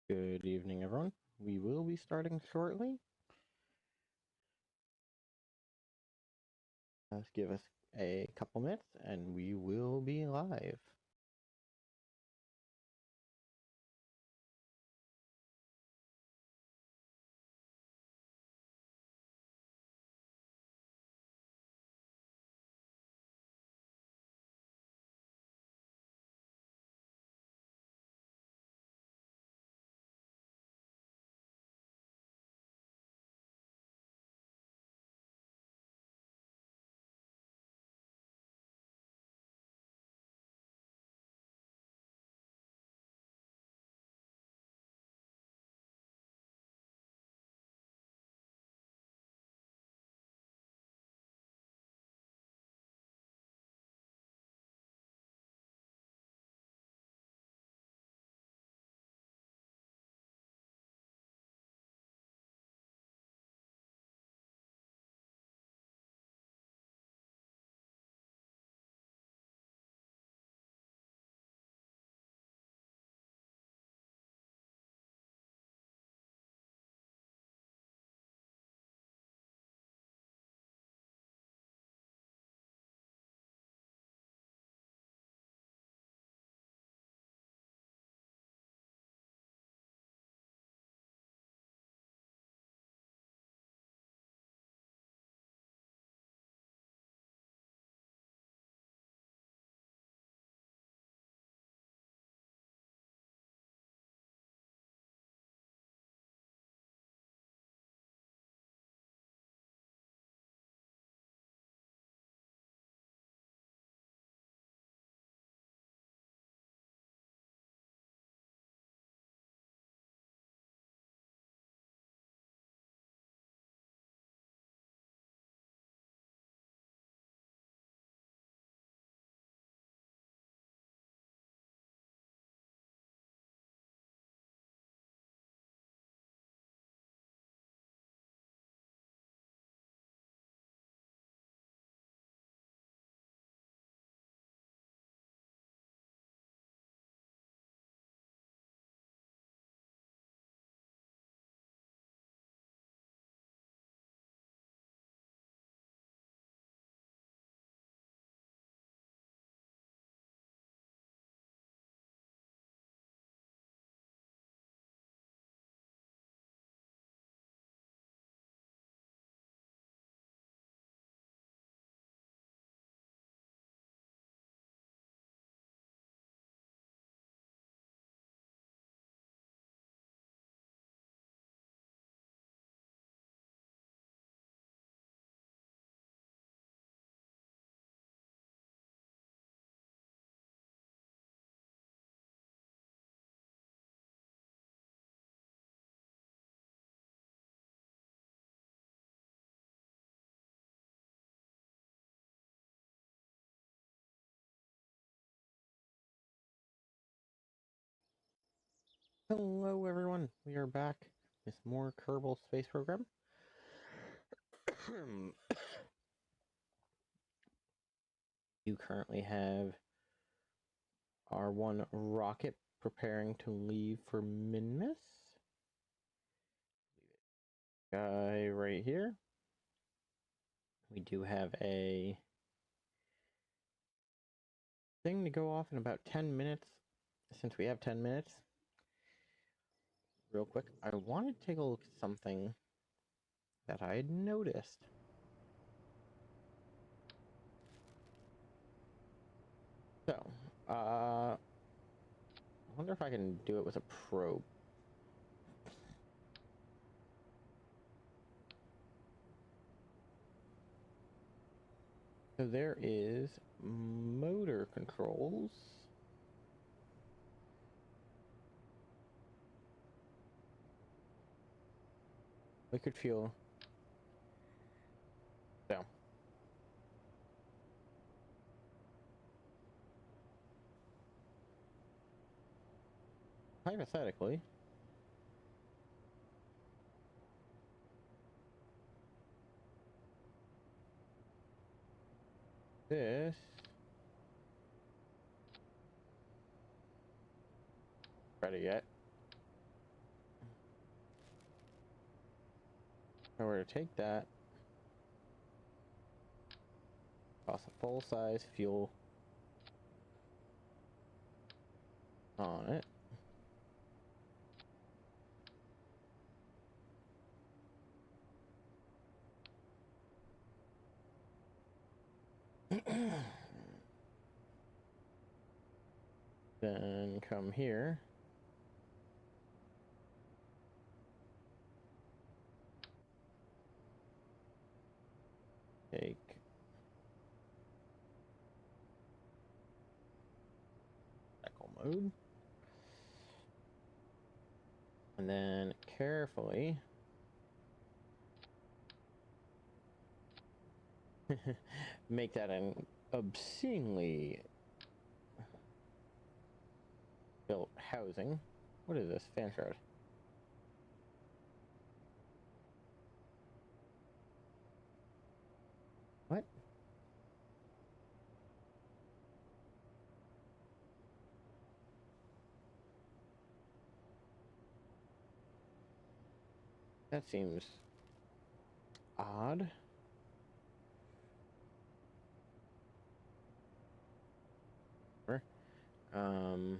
Good evening, everyone. We will be starting shortly. Just give us a couple minutes and we will be live. Hello, everyone. We are back with more Kerbal Space Program. You currently have our one rocket preparing to leave for Minmus. Guy right here. We do have a thing to go off in about 10 minutes. Since we have 10 minutes, real quick, I want to take a look at something that I had noticed. So, I wonder if I can do it with a probe. So there is motor controls. Liquid fuel. So. Hypothetically, this better yet. If I were to take that, toss a full-size fuel on it. Then come here. Take cycle mode. And then carefully make that an obscenely built housing. What is this? Fan shroud. What? That seems odd. Um,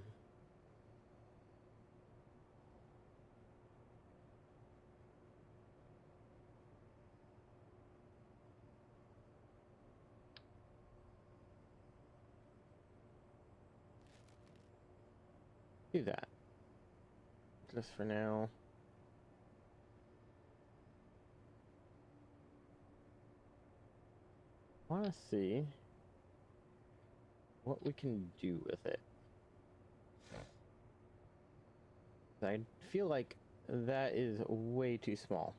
do that. Just for now. I want to see what we can do with it. I feel like that is way too small.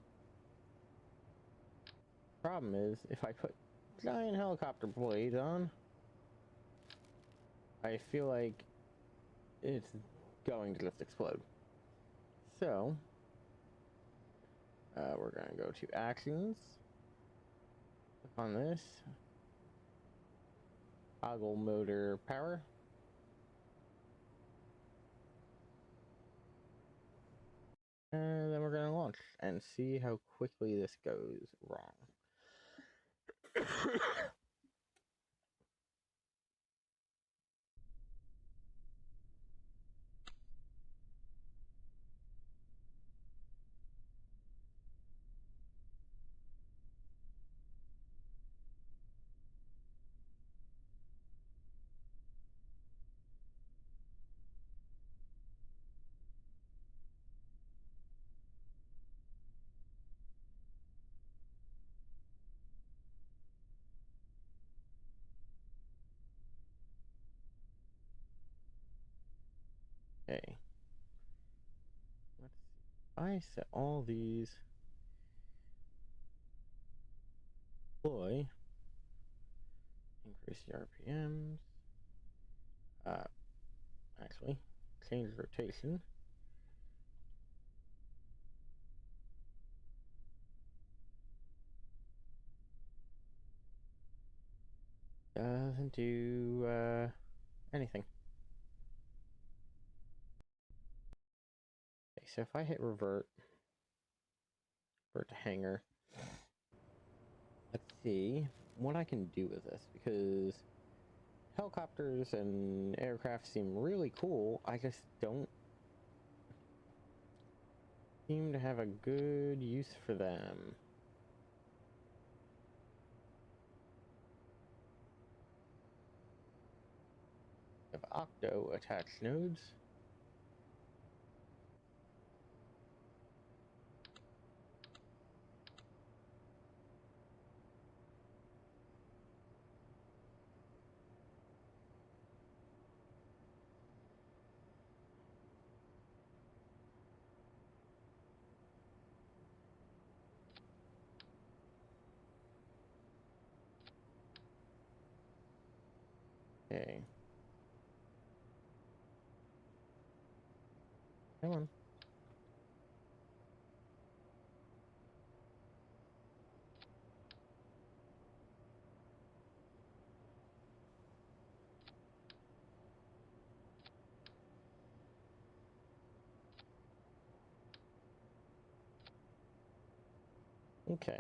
Problem is, if I put giant helicopter blades on, I feel like it's going to just explode. So, we're going to go to actions. Click on this. Toggle motor power. And then we're going to launch and see how quickly this goes wrong. Okay. Let's see. I set all these deploy. Increase the RPMs. Actually, change rotation. Doesn't do anything. Okay, so if I hit revert to hangar, let's see what I can do with this, because helicopters and aircraft seem really cool. I just don't seem to have a good use for them. I have octo attached nodes. Okay. Come on. Okay.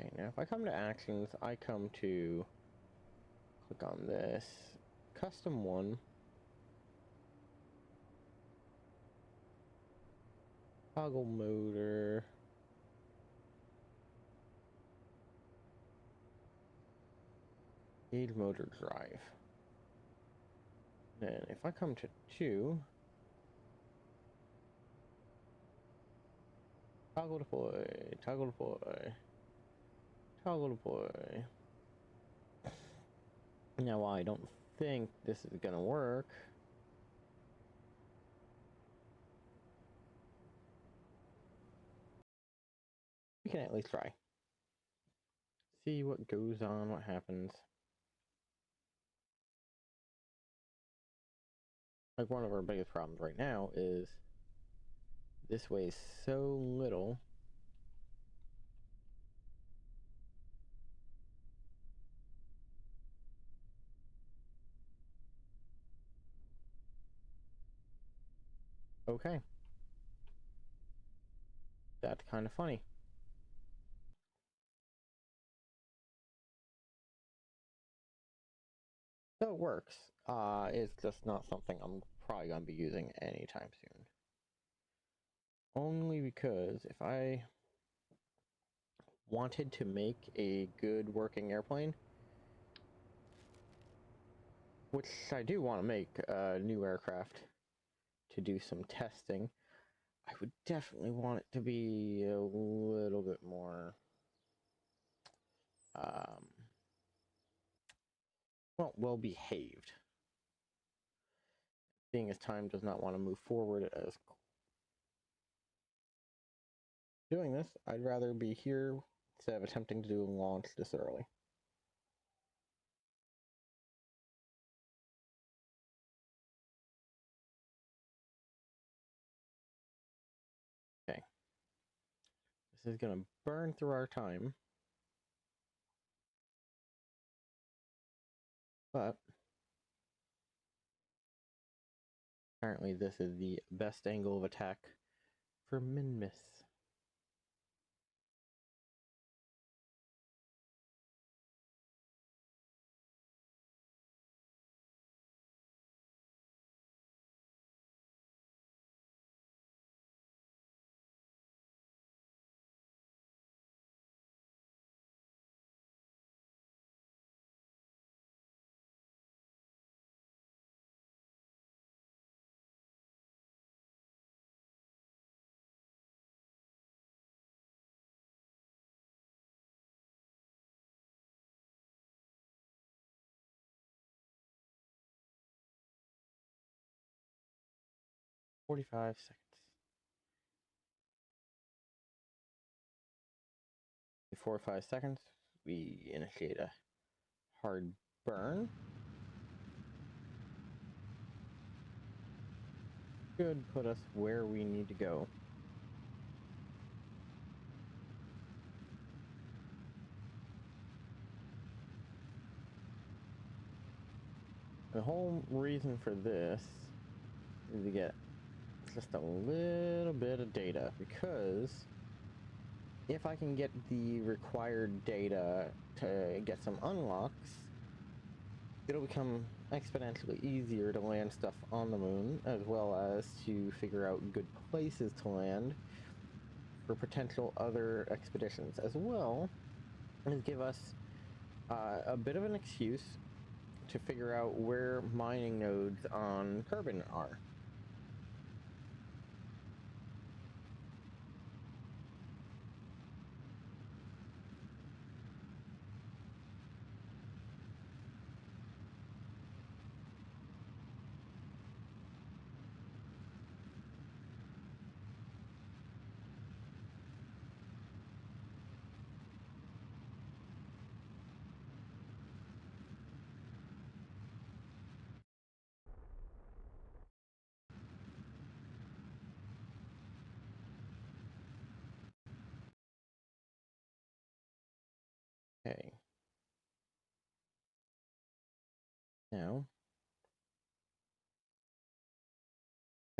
Okay, now if I come to actions, I come to click on this custom one. Toggle motor. Gauge motor drive. Then if I come to 2, toggle deploy, toggle deploy, toggle deploy. Now I don't think this is gonna work. We can at least try. See what goes on, what happens. Like, one of our biggest problems right now is this weighs so little. Okay. That's kind of funny. So it works. It's just not something I'm probably going to be using anytime soon. Only because if I wanted to make a good working airplane, which I do want to make a new aircraft to do some testing, I would definitely want it to be a little bit more, well behaved. Seeing as time does not want to move forward as doing this, I'd rather be here instead of attempting to do a launch this early. Okay. This is going to burn through our time. But apparently this is the best angle of attack for Minmus. "45 seconds. 4 or 5 seconds, we initiate a hard burn. Should put us where we need to go. The whole reason for this is to get just a little bit of data, because if I can get the required data to get some unlocks, it'll become exponentially easier to land stuff on the moon, as well as to figure out good places to land for potential other expeditions, as well as give us a bit of an excuse to figure out where mining nodes on Kerbin are.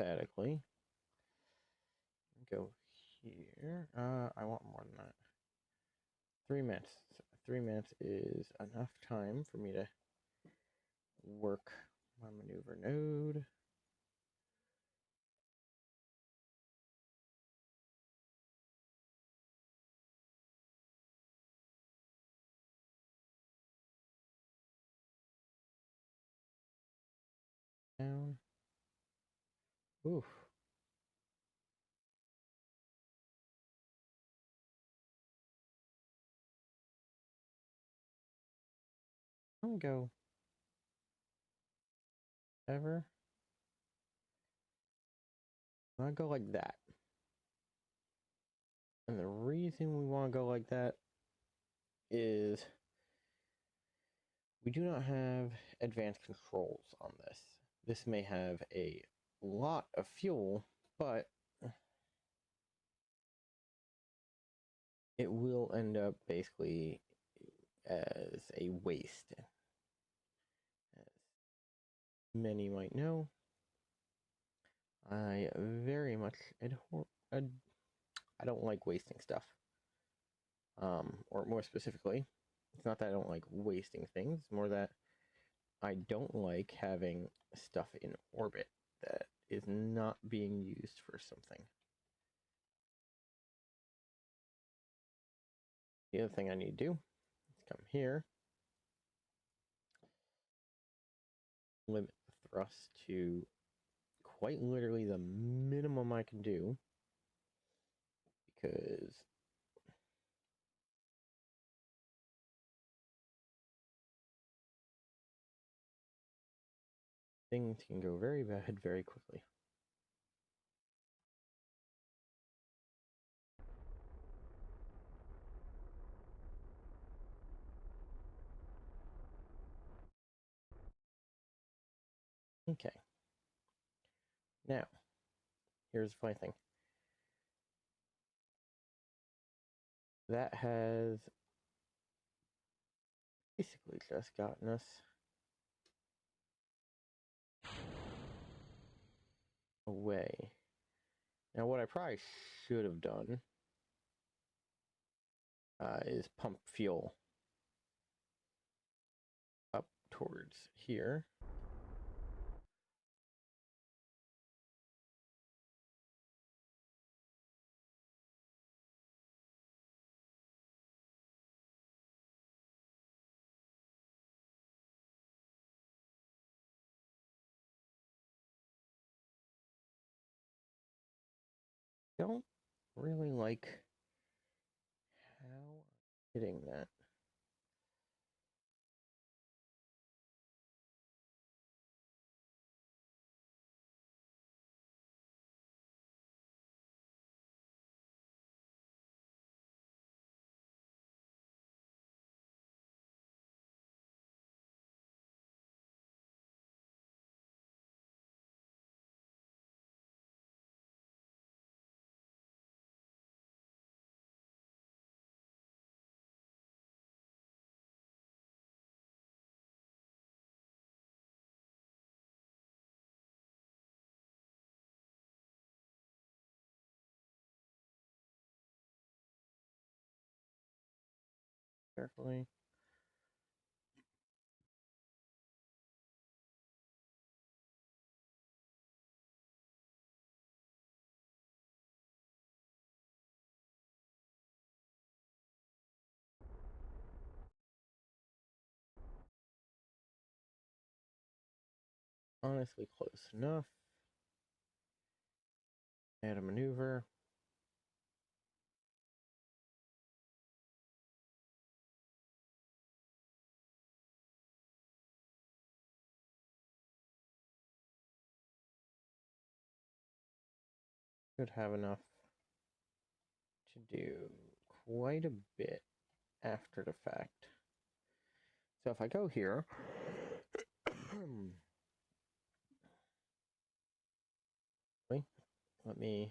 hypothetically go here. I want more than that. 3 minutes. 3 minutes is enough time for me to work my maneuver node. Down. Oof. I'm gonna go ever. I'm gonna go like that. And the reason we want to go like that is we do not have advanced controls on this. This may have a lot of fuel, but it will end up basically as a waste. As many might know, I very much I don't like wasting stuff. Or more specifically, it's not that I don't like wasting things, it's more that I don't like having stuff in orbit that is not being used for something. The other thing I need to do is come here, limit the thrust to quite literally the minimum I can do, because things can go very bad very quickly. Okay. Now, here's the funny thing. That has basically just gotten us away. Now, what I probably should have done is pump fuel up towards here. Don't really like how I'm hitting that. Carefully. Honestly, close enough. Add a maneuver. Should have enough to do quite a bit after the fact. So if I go here, let me,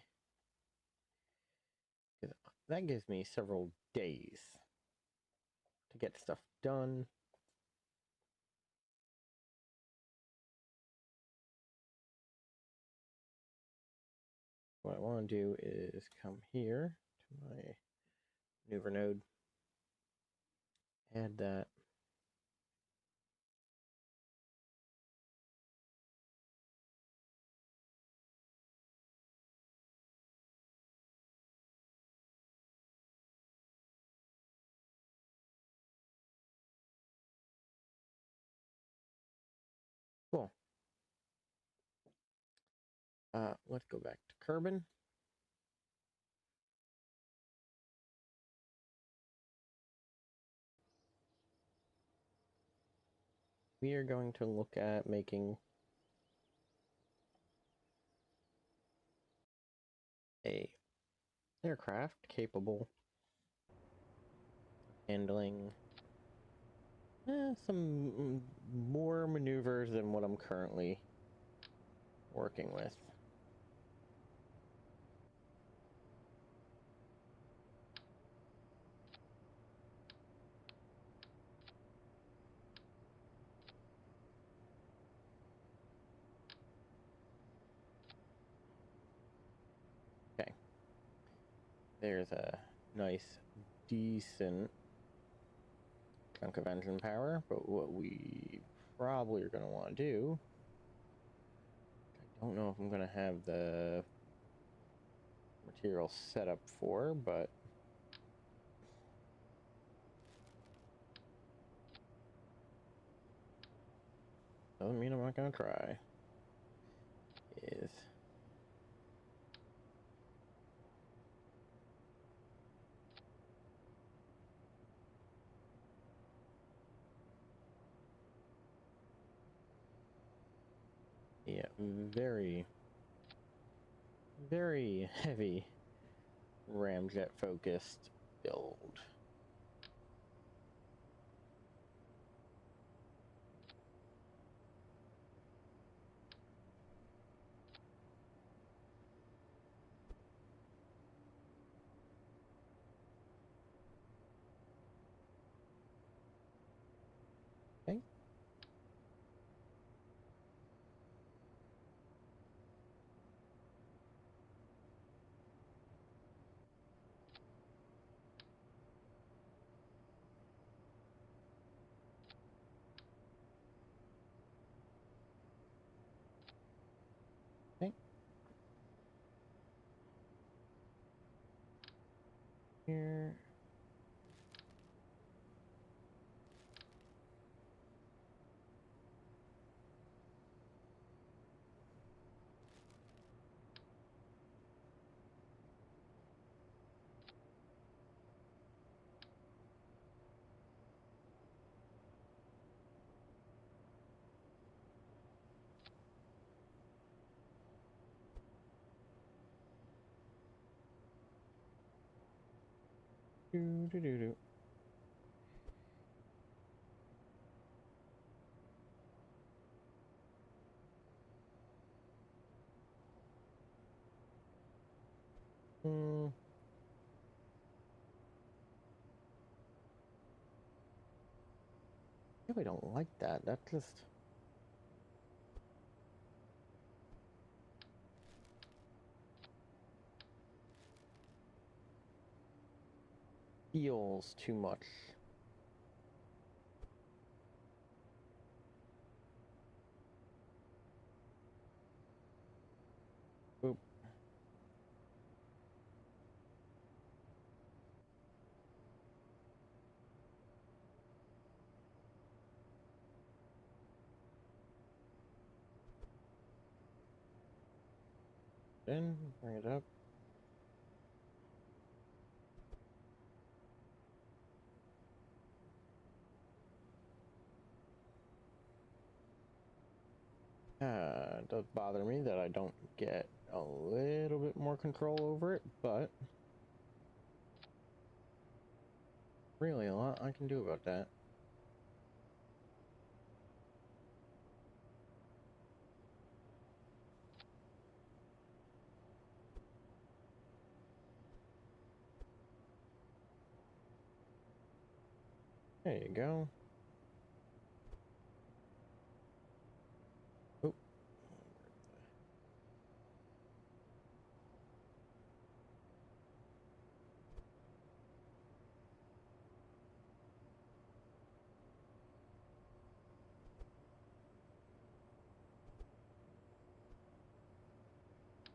that gives me several days to get stuff done. What I want to do is come here to my maneuver node, add that. Cool. Let's go back to Kerbin. We are going to look at making a aircraft capable of handling some more maneuvers than what I'm currently working with. Okay. There's a nice, decent chunk of engine power, but what we probably are going to want to do, I don't know if I'm going to have the material set up for, but doesn't mean I'm not going to try, is a very, very heavy ramjet focused build. Okay. Okay. Here. Do, do, do, do. Hmm. I really don't like that. That just feels too much. Oop. Then bring it up. It does bother me that I don't get a little bit more control over it, but really a lot I can do about that. There you go. Oop.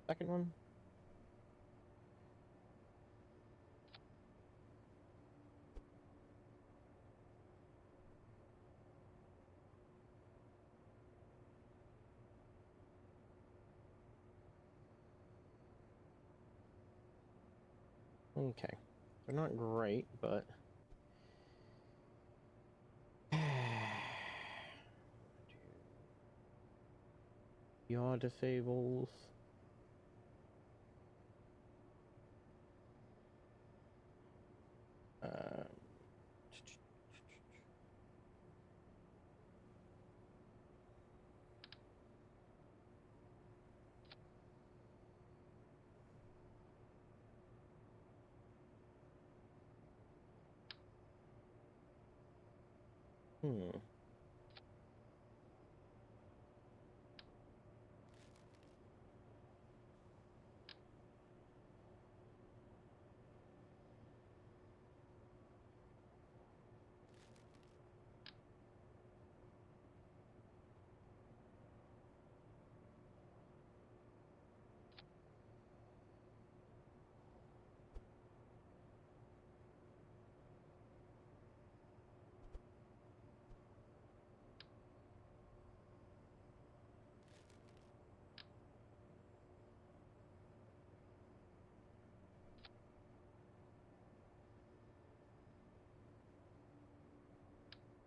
second one. Okay, they're not great, but yaw disables. Uh, hmm.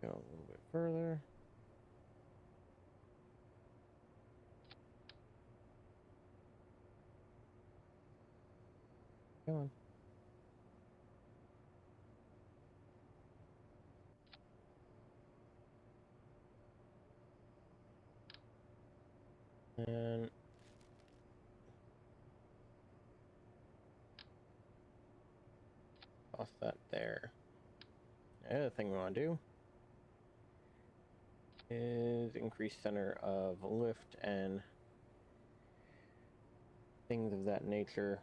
Go a little bit further. Come on. And toss that there. The other thing we want to do is increase center of lift and things of that nature.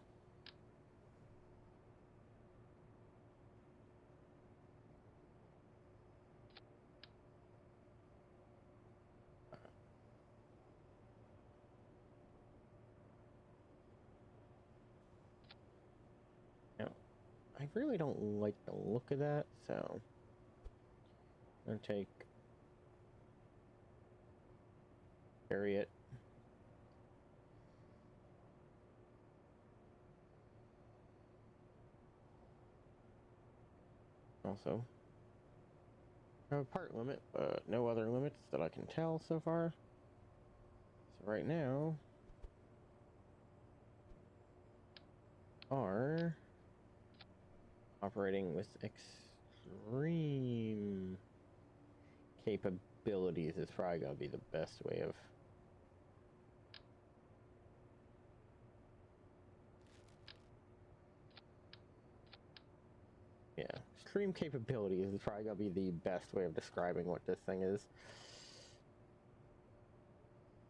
Now, I really don't like the look of that, so I'm gonna take Harriet. Also, I have a part limit, but no other limits that I can tell so far. So right now are operating with extreme capabilities is probably gonna be the best way of. Yeah, extreme capabilities is probably gonna be the best way of describing what this thing is.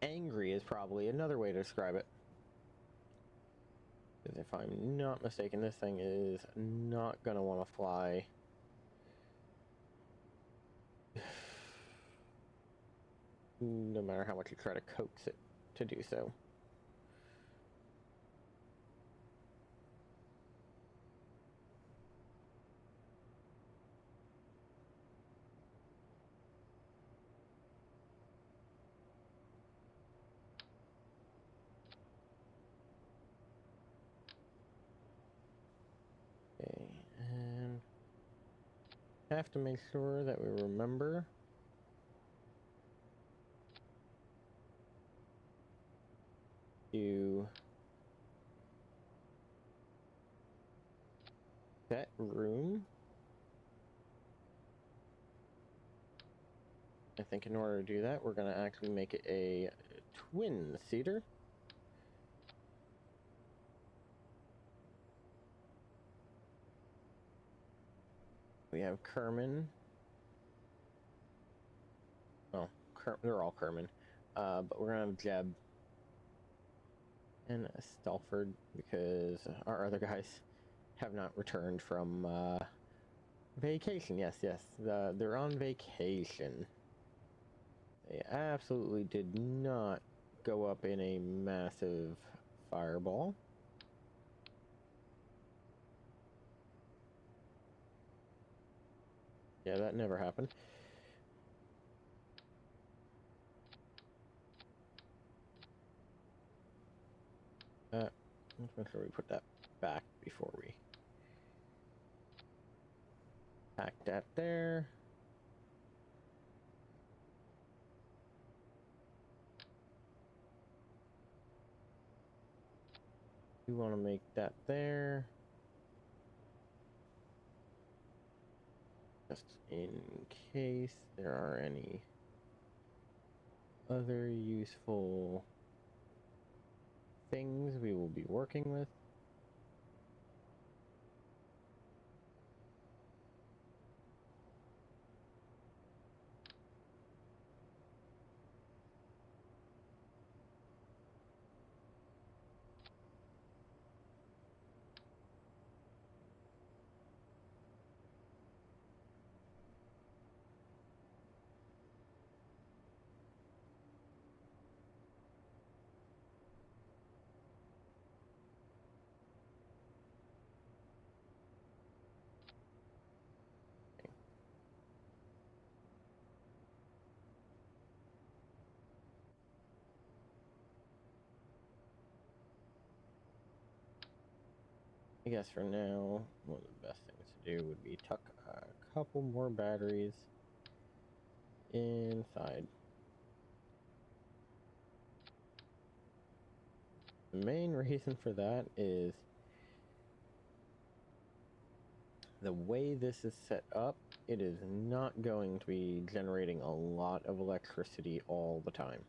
Angry is probably another way to describe it. Because if I'm not mistaken, this thing is not gonna want to fly. No matter how much you try to coax it to do so. Okay, and have to make sure that we remember to set room. I think in order to do that, we're going to actually make it a twin-seater. We have Kerman. Well, they're all Kerman. But we're going to have Jeb and Stalford because our other guys have not returned from vacation. Yes, they're on vacation. They absolutely did not go up in a massive fireball. Yeah, that never happened. Let's make sure we put that back before we pack that there. We want to make that there. Just in case there are any other useful things we will be working with. I guess for now, one of the best things to do would be tuck a couple more batteries inside. The main reason for that is the way this is set up, it is not going to be generating a lot of electricity all the time.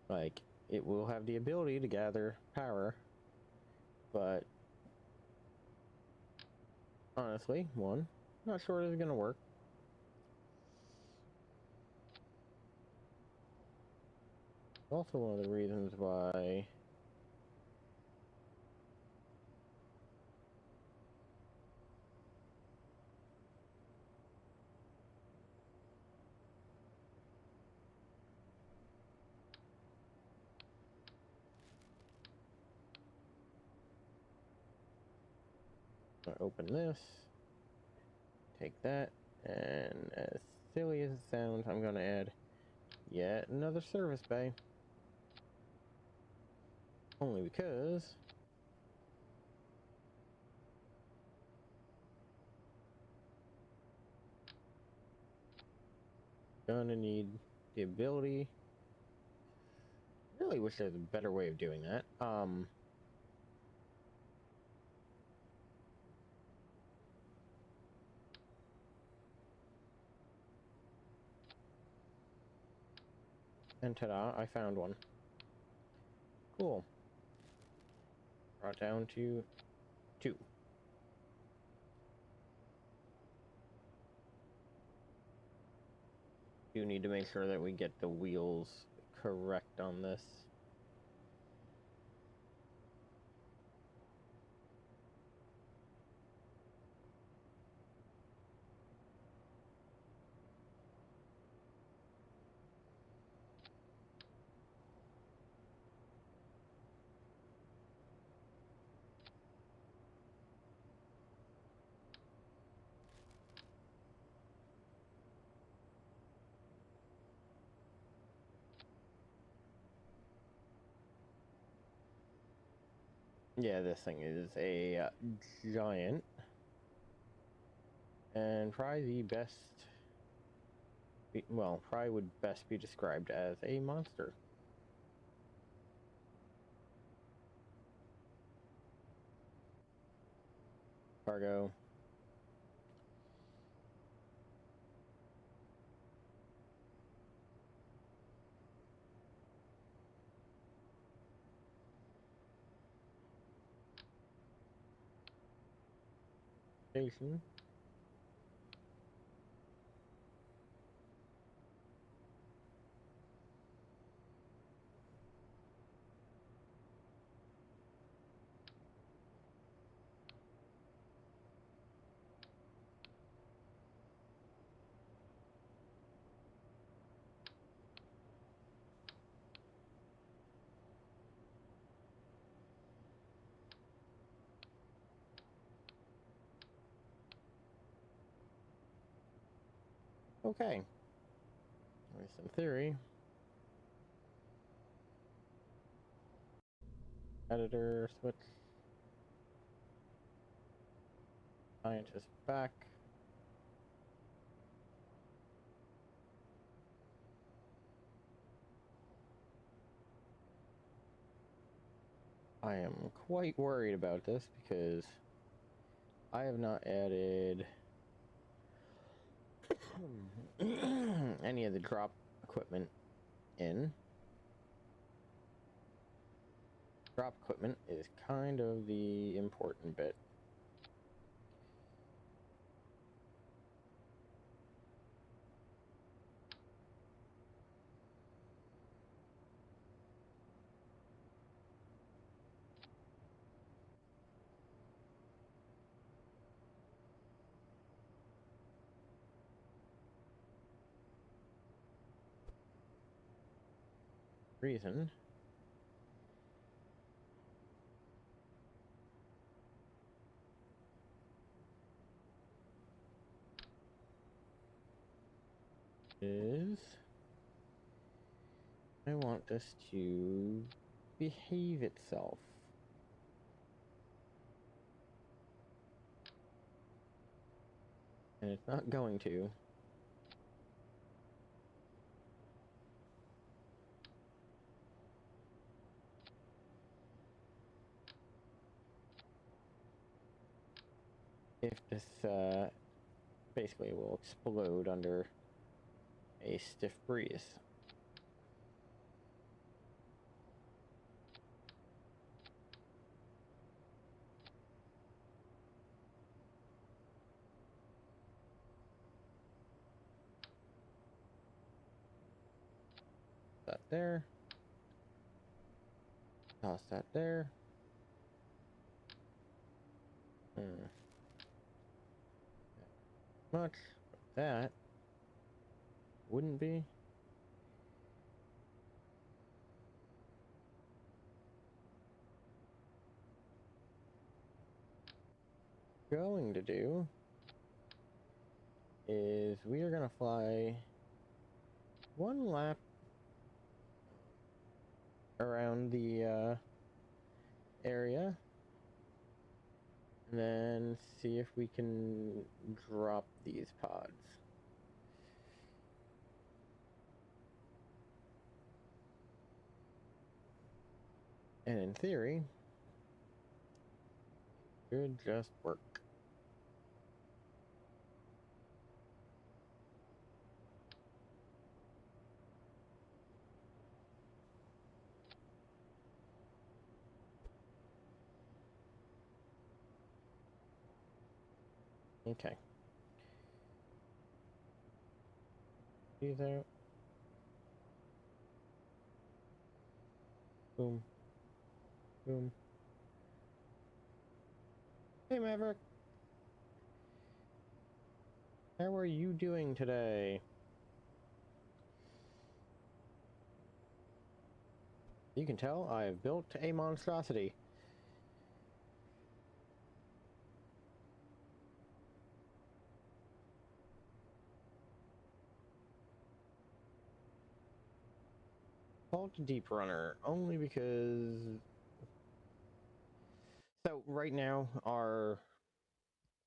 Like, it will have the ability to gather power, but honestly, not sure it's going to work. Also one of the reasons why I open this, take that, and as silly as it sounds, I'm going to add yet another service bay. Only because gonna need the ability. Really wish there's a better way of doing that. And ta-da, I found one. Cool. Brought down to 2. Do need to make sure that we get the wheels correct on this. Yeah, this thing is a giant, and probably probably would best be described as a monster. Cargo. Station. Okay. With some theory. Editor switch. Scientist back. I am quite worried about this because I have not added any of the drop equipment in. Drop equipment is kind of the important bit. Reason is I want this to behave itself. And it's not going to. If this basically will explode under a stiff breeze. That there. Toss that there. Much. That wouldn't be. Going to do is we are going to fly one lap around the area and then see if we can drop these pods. And in theory, it should just work. Okay. These out. Boom. Boom. Hey, Maverick. How are you doing today? You can tell I've built a monstrosity. Called Deep Runner, only because... So, right now, our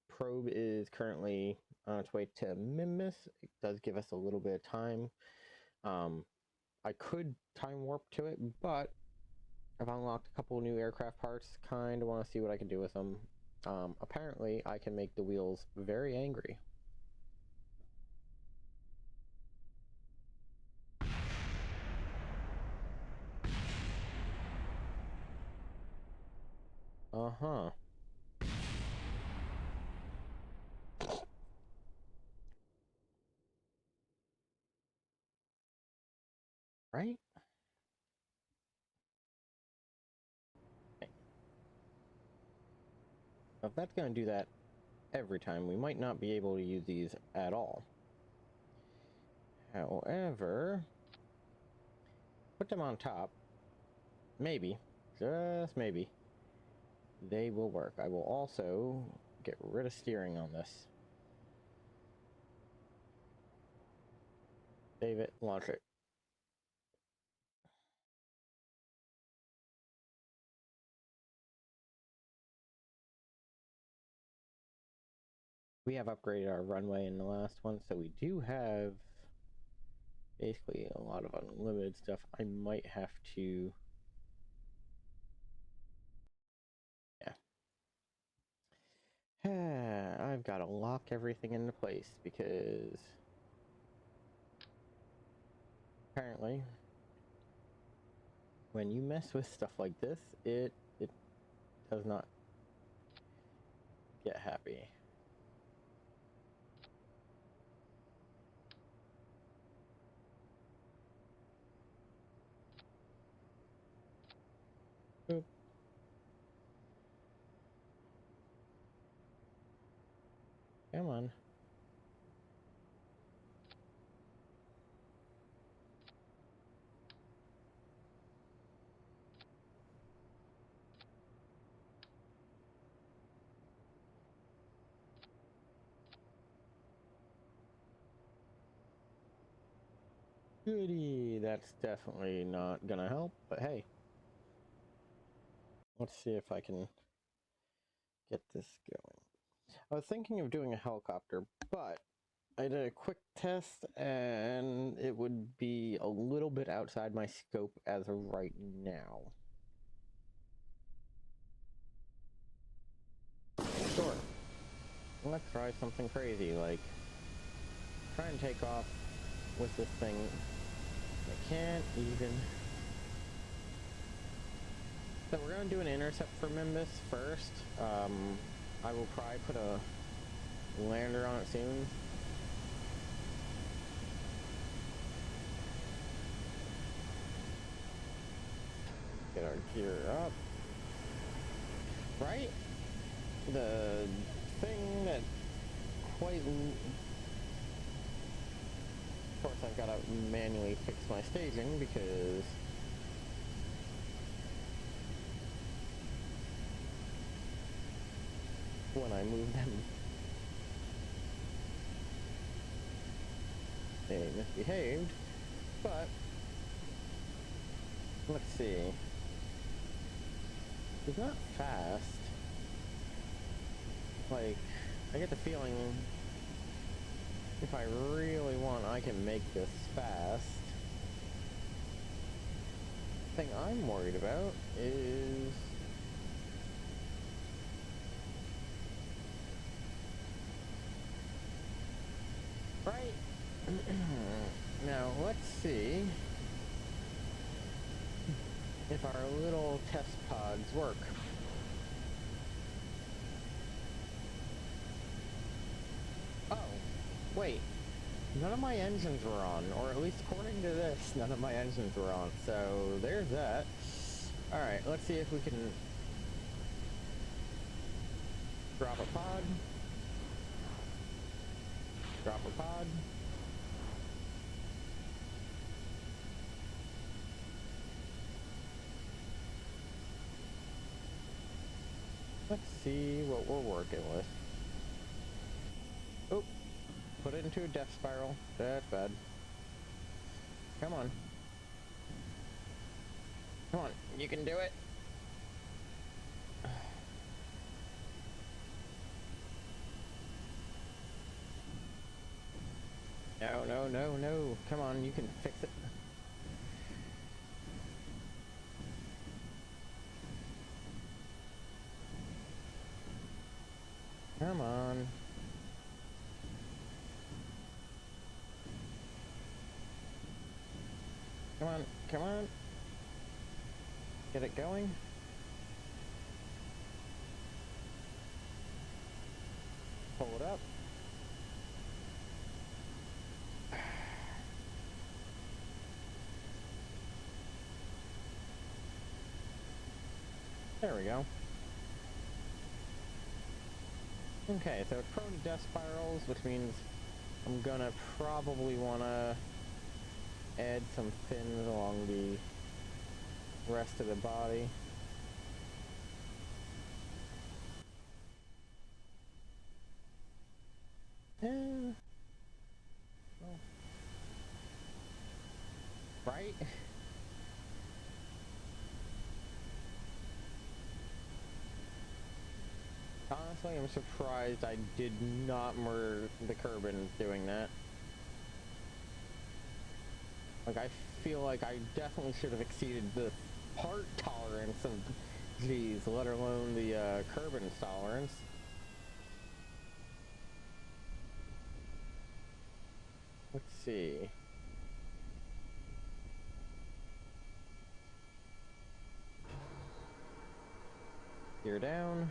probe is currently on its way to Minmus. It does give us a little bit of time. I could time warp to it, but I've unlocked a couple new aircraft parts. Kind of want to see what I can do with them. Apparently, I can make the wheels very angry. Uh-huh. Right? Okay. If that's going to do that every time, we might not be able to use these at all. However, put them on top. Maybe, just maybe, they will work. I will also get rid of steering on this. Save it, launch it. We have upgraded our runway in the last one, so we do have basically a lot of unlimited stuff. I might have to... yeah. I've got to lock everything into place because apparently when you mess with stuff like this, it does not get happy. Boop. Come on. Goody, that's definitely not gonna help, but hey. Let's see if I can get this going. I was thinking of doing a helicopter, but I did a quick test and it would be a little bit outside my scope as of right now. Sure. Let's try something crazy, like try and take off with this thing. I can't even. So we're going to do an intercept for Minmus first. I will probably put a lander on it soon. Get our gear up. Right? The thing that quite... Of course, I've got to manually fix my staging because... when I move them, they misbehaved, but let's see. He's not fast. Like, I get the feeling if I really want, I can make this fast. The thing I'm worried about is right. Now, let's see if our little test pods work. Oh, wait. None of my engines were on, or at least according to this, none of my engines were on. So, there's that. Alright, let's see if we can drop a pod. Drop a pod. Let's see what we're working with. Oh, put it into a death spiral. That's bad. Come on. Come on, you can do it. No, no, no, no. Come on, you can fix it. Come on. Come on, come on. Get it going. Pull it up. There we go. Okay, so it's prone to death spirals, which means I'm gonna probably wanna add some fins along the rest of the body. Honestly, I'm surprised I did not murder the Kerbin doing that. Like, I feel like I definitely should have exceeded the part tolerance of these, let alone the Kerbin's tolerance. Let's see. You're down.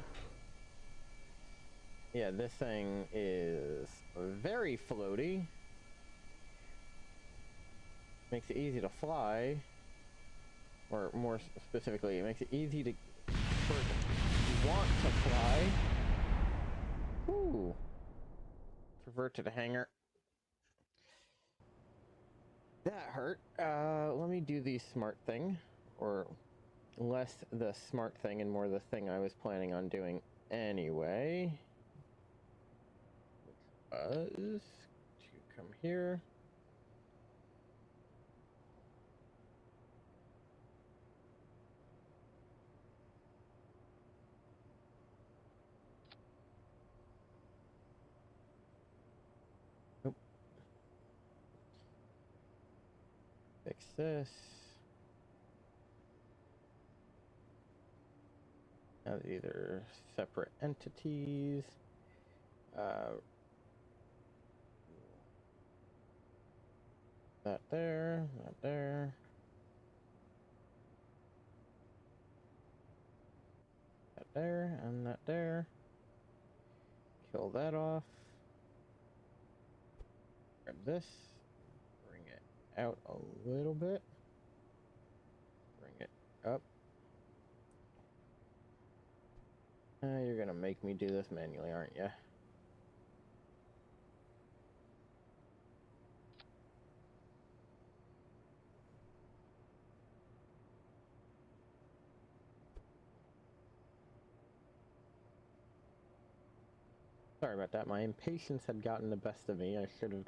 Yeah, this thing is very floaty. Makes it easy to fly. Or more specifically, it makes it easy to want to fly. Ooh. Revert to the hangar. That hurt. Let me do the smart thing. Or less the smart thing and more the thing I was planning on doing anyway. Which was to come here. Nope. Fix this. Now these are separate entities. That there, that there. That there, and that there. Kill that off. Grab this. Bring it out a little bit. Bring it up. You're gonna make me do this manually, aren't you? Sorry about that. My impatience had gotten the best of me. I should have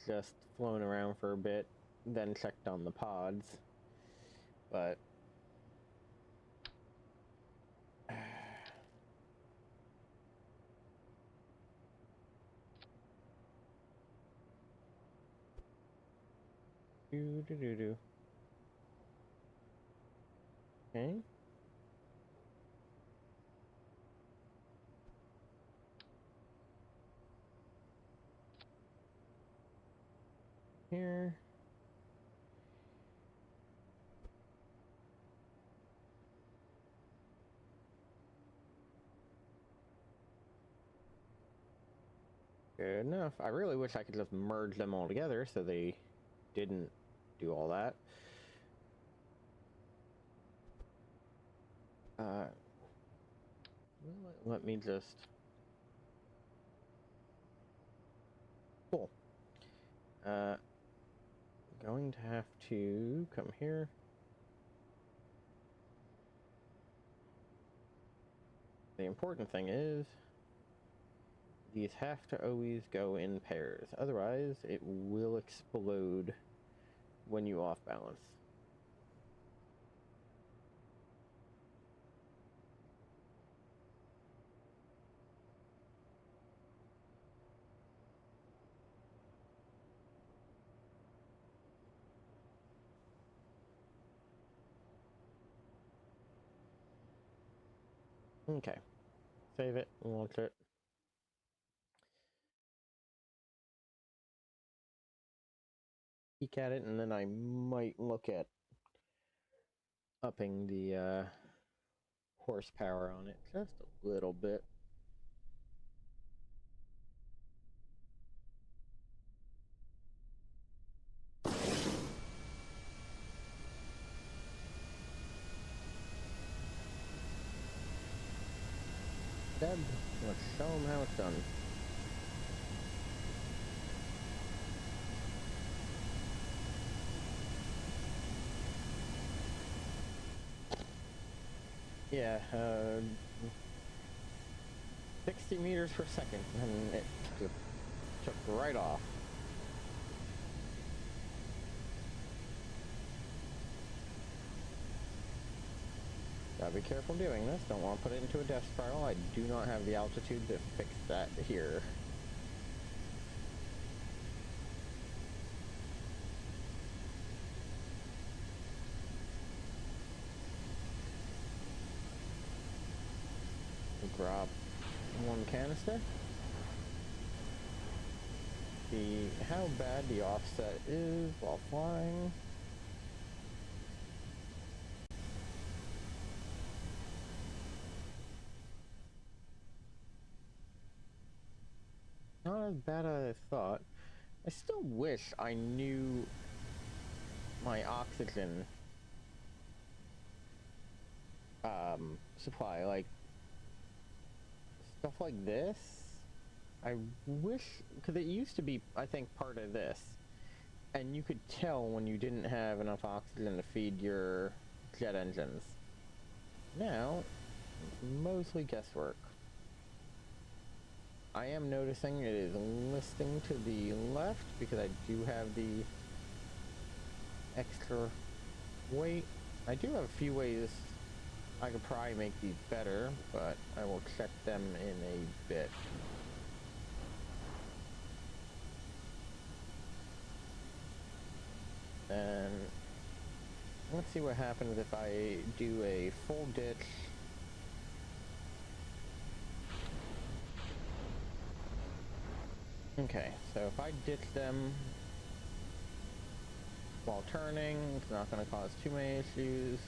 just flown around for a bit, then checked on the pods. But do. Okay. Here. Good enough. I really wish I could just merge them all together so they didn't do all that. Let me just... Cool. Going to have to come here. The important thing is these have to always go in pairs. Otherwise, it will explode when you off balance. Okay. Save it, launch it. Peek at it, and then I might look at upping the horsepower on it just a little bit. Dead. Let's show them how it's done. Yeah, 60 meters per second, and it just took right off. Gotta be careful doing this. Don't want to put it into a death spiral. I do not have the altitude to fix that here. Drop one canister. See how bad the offset is while flying. Not as bad as I thought. I still wish I knew my oxygen supply, like stuff like this. I wish, because it used to be, I think, part of this, and you could tell when you didn't have enough oxygen to feed your jet engines. Now, mostly guesswork. I am noticing it is listing to the left because I do have the extra weight. I do have a few ways I could probably make these better, but I will check them in a bit. And let's see what happens if I do a full ditch. Okay, so if I ditch them while turning, it's not going to cause too many issues.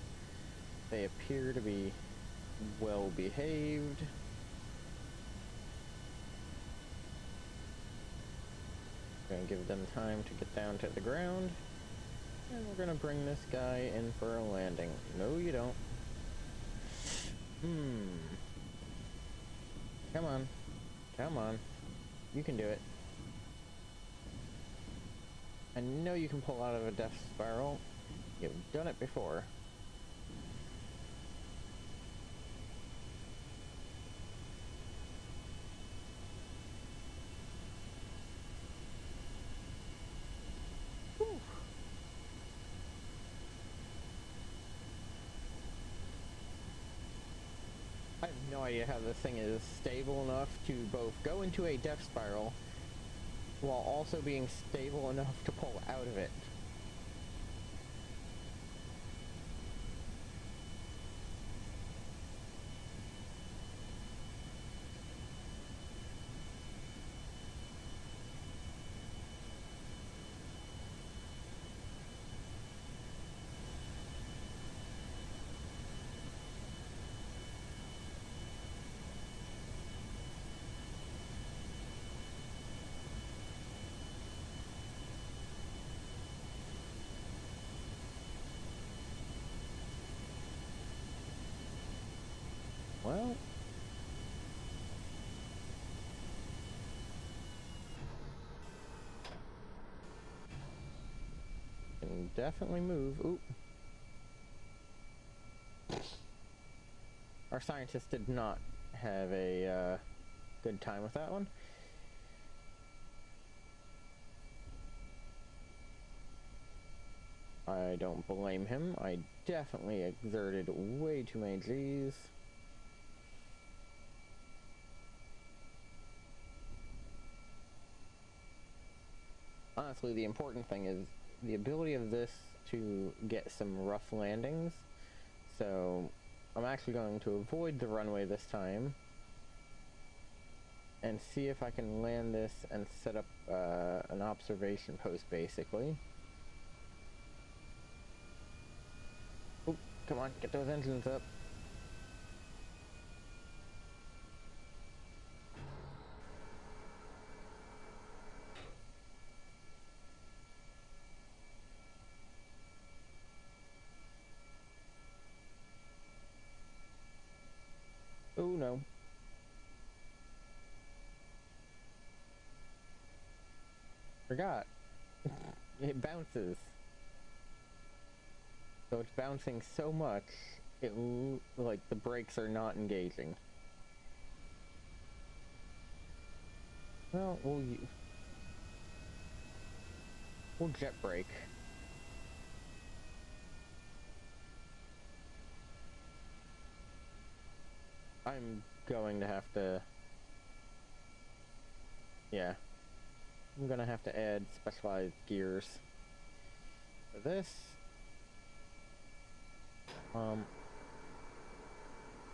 They appear to be well behaved. Going to give them time to get down to the ground. And we're going to bring this guy in for a landing. No, you don't. Come on. Come on. You can do it. I know you can pull out of a death spiral. You've done it before. Whew. I have no idea how this thing is stable enough to both go into a death spiral while also being stable enough to pull out of it. Well, can definitely move. Oop. Our scientists did not have a good time with that one. I don't blame him. I definitely exerted way too many G's. Honestly, the important thing is the ability of this to get some rough landings. So I'm actually going to avoid the runway this time and see if I can land this and set up an observation post, basically. Oop, come on, get those engines up. Oh no. Forgot. It bounces. So it's bouncing so much, like the brakes are not engaging. Well, we'll jet brake. I'm going to have to... Yeah. I'm gonna have to add specialized gears for this. For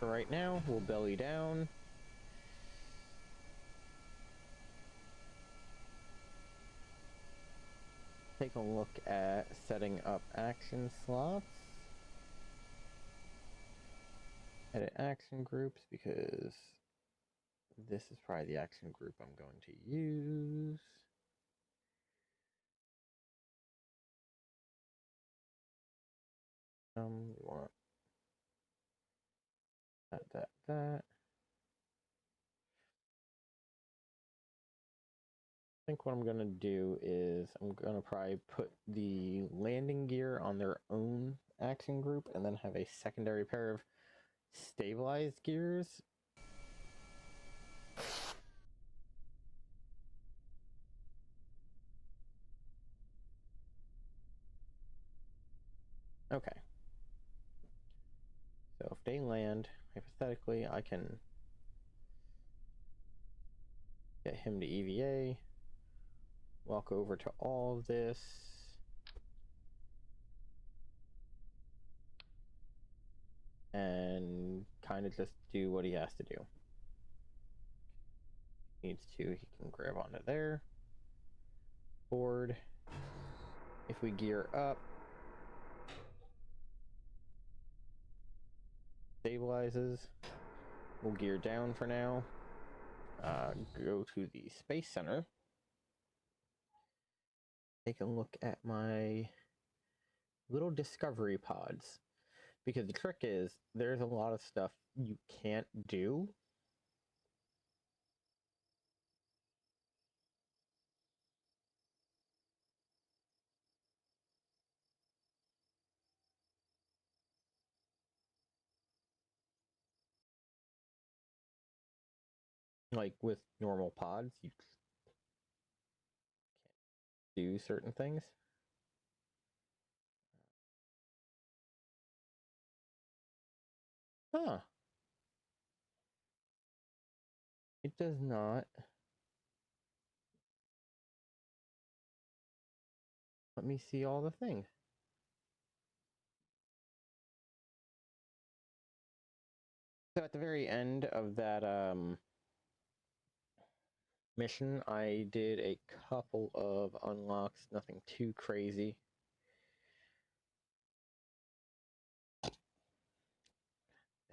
right now, we'll belly down. Take a look at setting up action slots. Edit action groups, because this is probably the action group I'm going to use. We want that. I think what I'm gonna do is I'm gonna probably put the landing gear on their own action group and then have a secondary pair of stabilized gears. Okay. So if they land, hypothetically, I can get him to EVA, walk over to all of this, and kind of just do what he has to do. Needs to, he can grab onto there. Board. If we gear up, stabilizes. We'll gear down for now. Go to the Space Center. Take a look at my little discovery pods. Because the trick is, there's a lot of stuff you can't do. Like with normal pods, you can't do certain things. Huh. It does not. Let me see all the things. So at the very end of that mission, I did a couple of unlocks, nothing too crazy.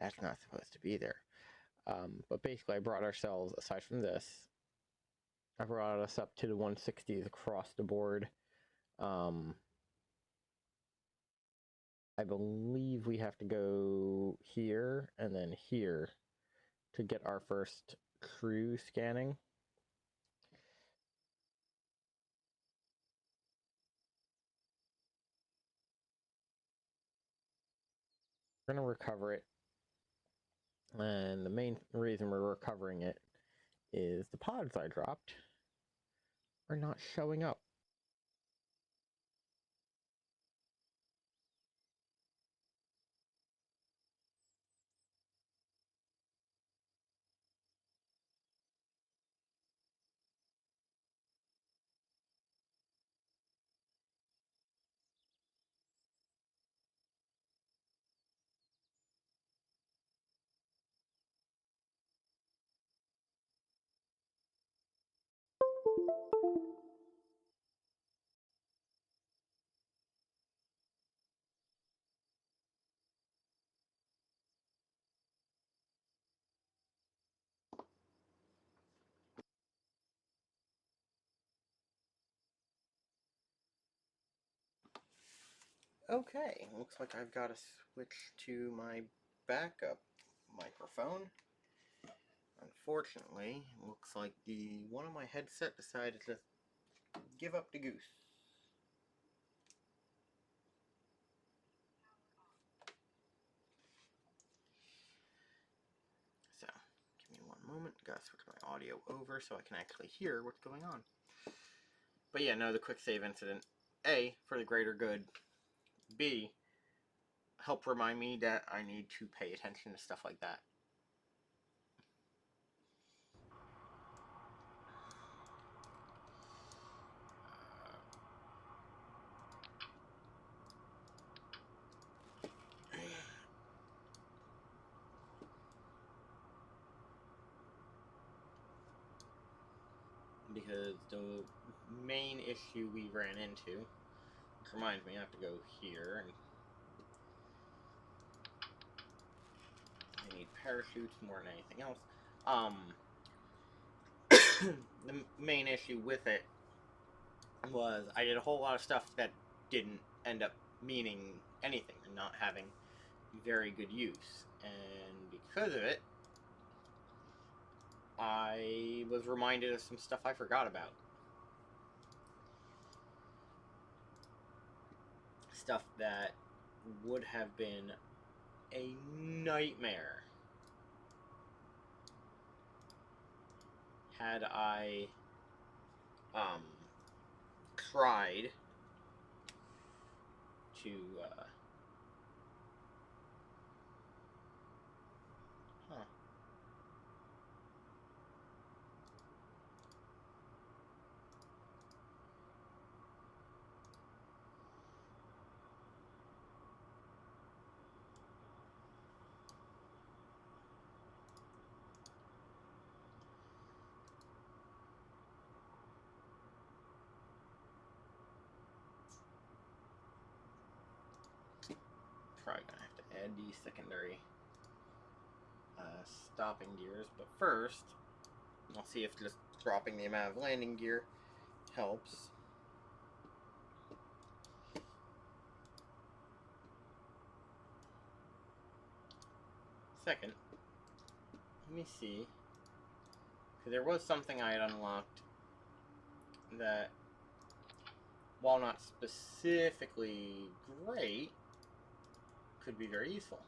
That's not supposed to be there. But basically, I brought ourselves, aside from this, I brought us up to the 160s across the board. I believe we have to go here and then here to get our first crew scanning. We're going to recover it. And the main reason we're recovering it is the pods I dropped are not showing up. Okay, looks like I've got to switch to my backup microphone. Unfortunately, looks like the one on my headset decided to give up the goose. So, give me one moment. Gotta switch my audio over so I can actually hear what's going on. But yeah, no, the quick save incident. A, for the greater good. B, help remind me that I need to pay attention to stuff like that. because the main issue we ran into, which reminds me, I have to go here, and I need parachutes more than anything else. The main issue with it was I did a whole lot of stuff that didn't end up meaning anything and not having very good use, and because of it, I was reminded of some stuff I forgot about. Stuff that would have been a nightmare had I tried to probably gonna have to add these secondary stopping gears, but first I'll see if just dropping the amount of landing gear helps. Second, let me see, because there was something I had unlocked that, while not specifically great, could be very useful.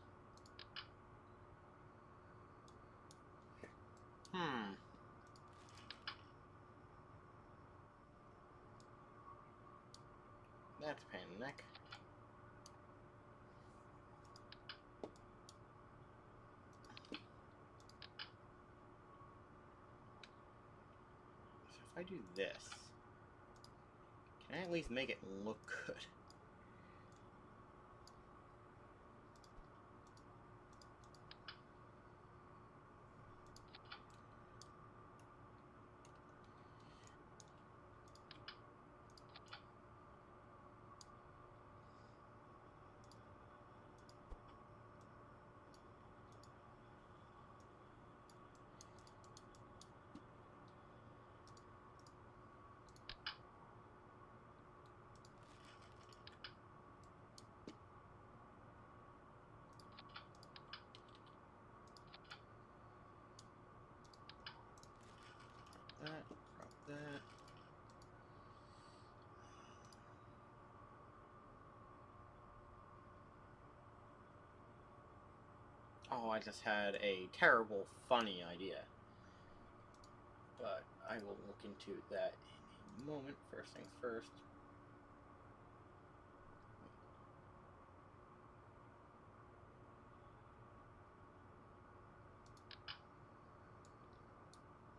That's a pain in the neck. So if I do this, can I at least make it look good? Drop that. Oh, I just had a terrible, funny idea. But I will look into that in a moment. First things first.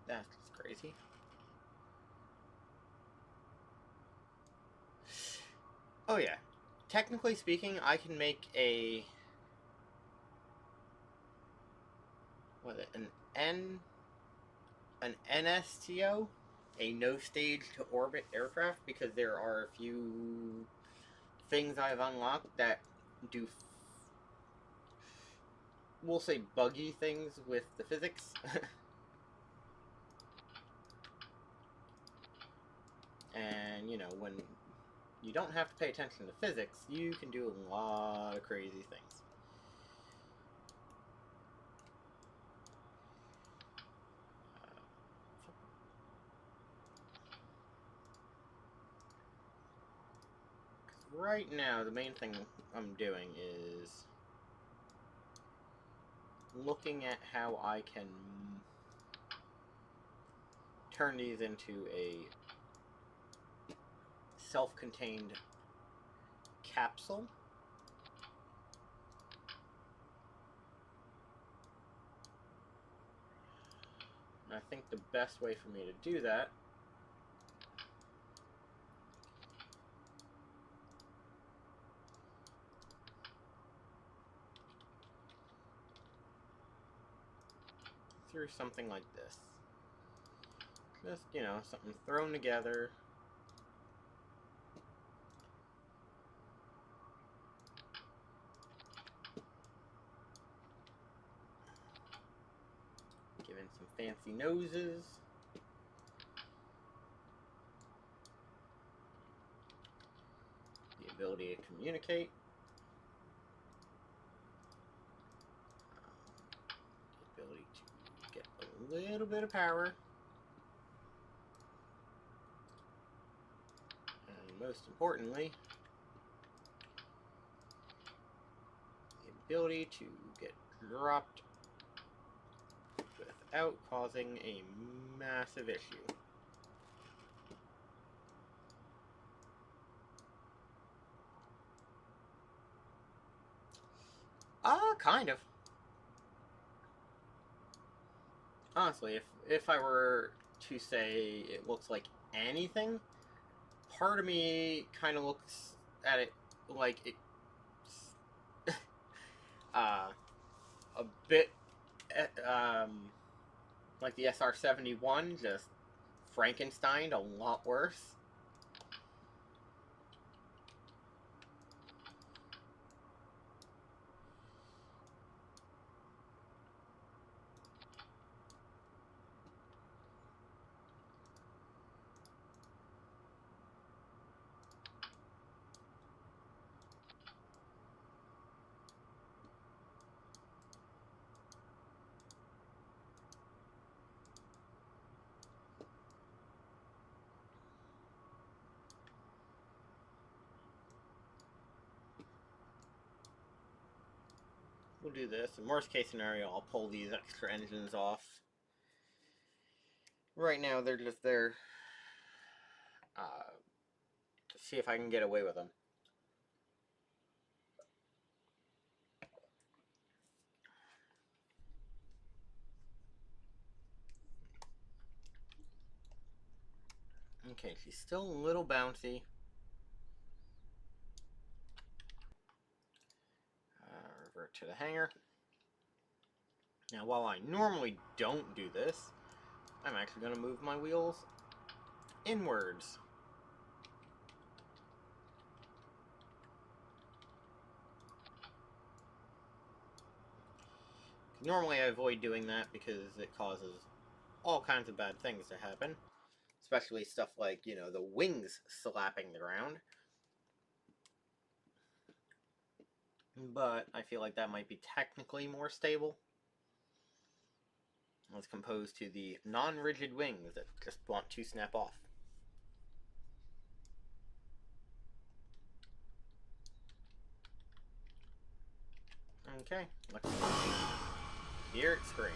That's crazy. Oh yeah. Technically speaking, I can make a... what is it? An NSTO? A no-stage to orbit aircraft, because there are a few things I've unlocked that do, we'll say, buggy things with the physics. And, you know, when you don't have to pay attention to physics, you can do a lot of crazy things. Right now, the main thing I'm doing is looking at how I can turn these into a self-contained capsule. And I think the best way for me to do that through something like this. Just, you know, something thrown together. Given some fancy noses. The ability to communicate. The ability to get a little bit of power. And most importantly, the ability to get dropped without causing a massive issue. Kind of. Honestly, if I were to say it looks like anything, part of me kind of looks at it like it's a bit like the SR-71, just Frankenstein, a lot worse. We'll do this. In worst case scenario, I'll pull these extra engines off. Right now, they're just there to see if I can get away with them. Okay, she's still a little bouncy. Revert to the hangar. Now, while I normally don't do this, I'm actually going to move my wheels inwards. Normally I avoid doing that because it causes all kinds of bad things to happen. Especially stuff like, you know, the wings slapping the ground. But I feel like that might be technically more stable as opposed to the non-rigid wings that just want to snap off. Okay, let's hear it scream.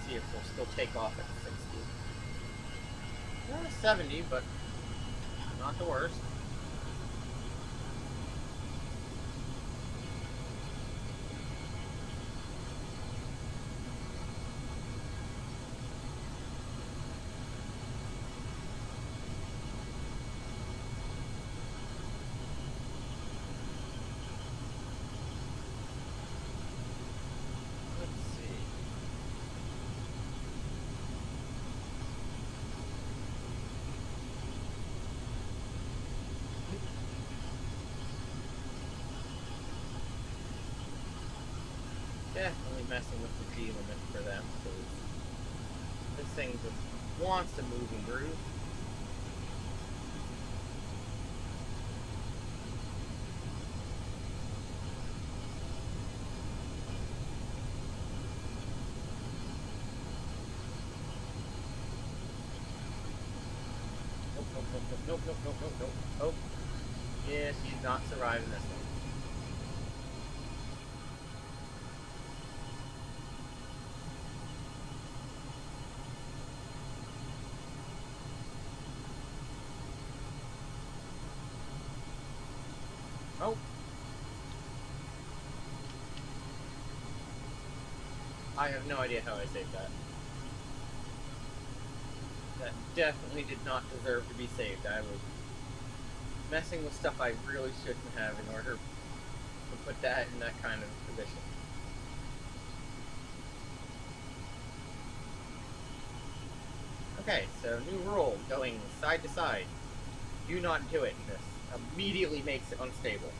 See if we'll still take off at 60. 70, but not the worst. Definitely messing with the G limit for them, because this thing just wants to move and groove. Nope. Oh, yeah, she's not surviving this one. Oh. I have no idea how I saved that. That definitely did not deserve to be saved. I was messing with stuff I really shouldn't have in order to put that in that kind of position. Okay, so new rule, going side to side. Do not do it. This immediately makes it unstable.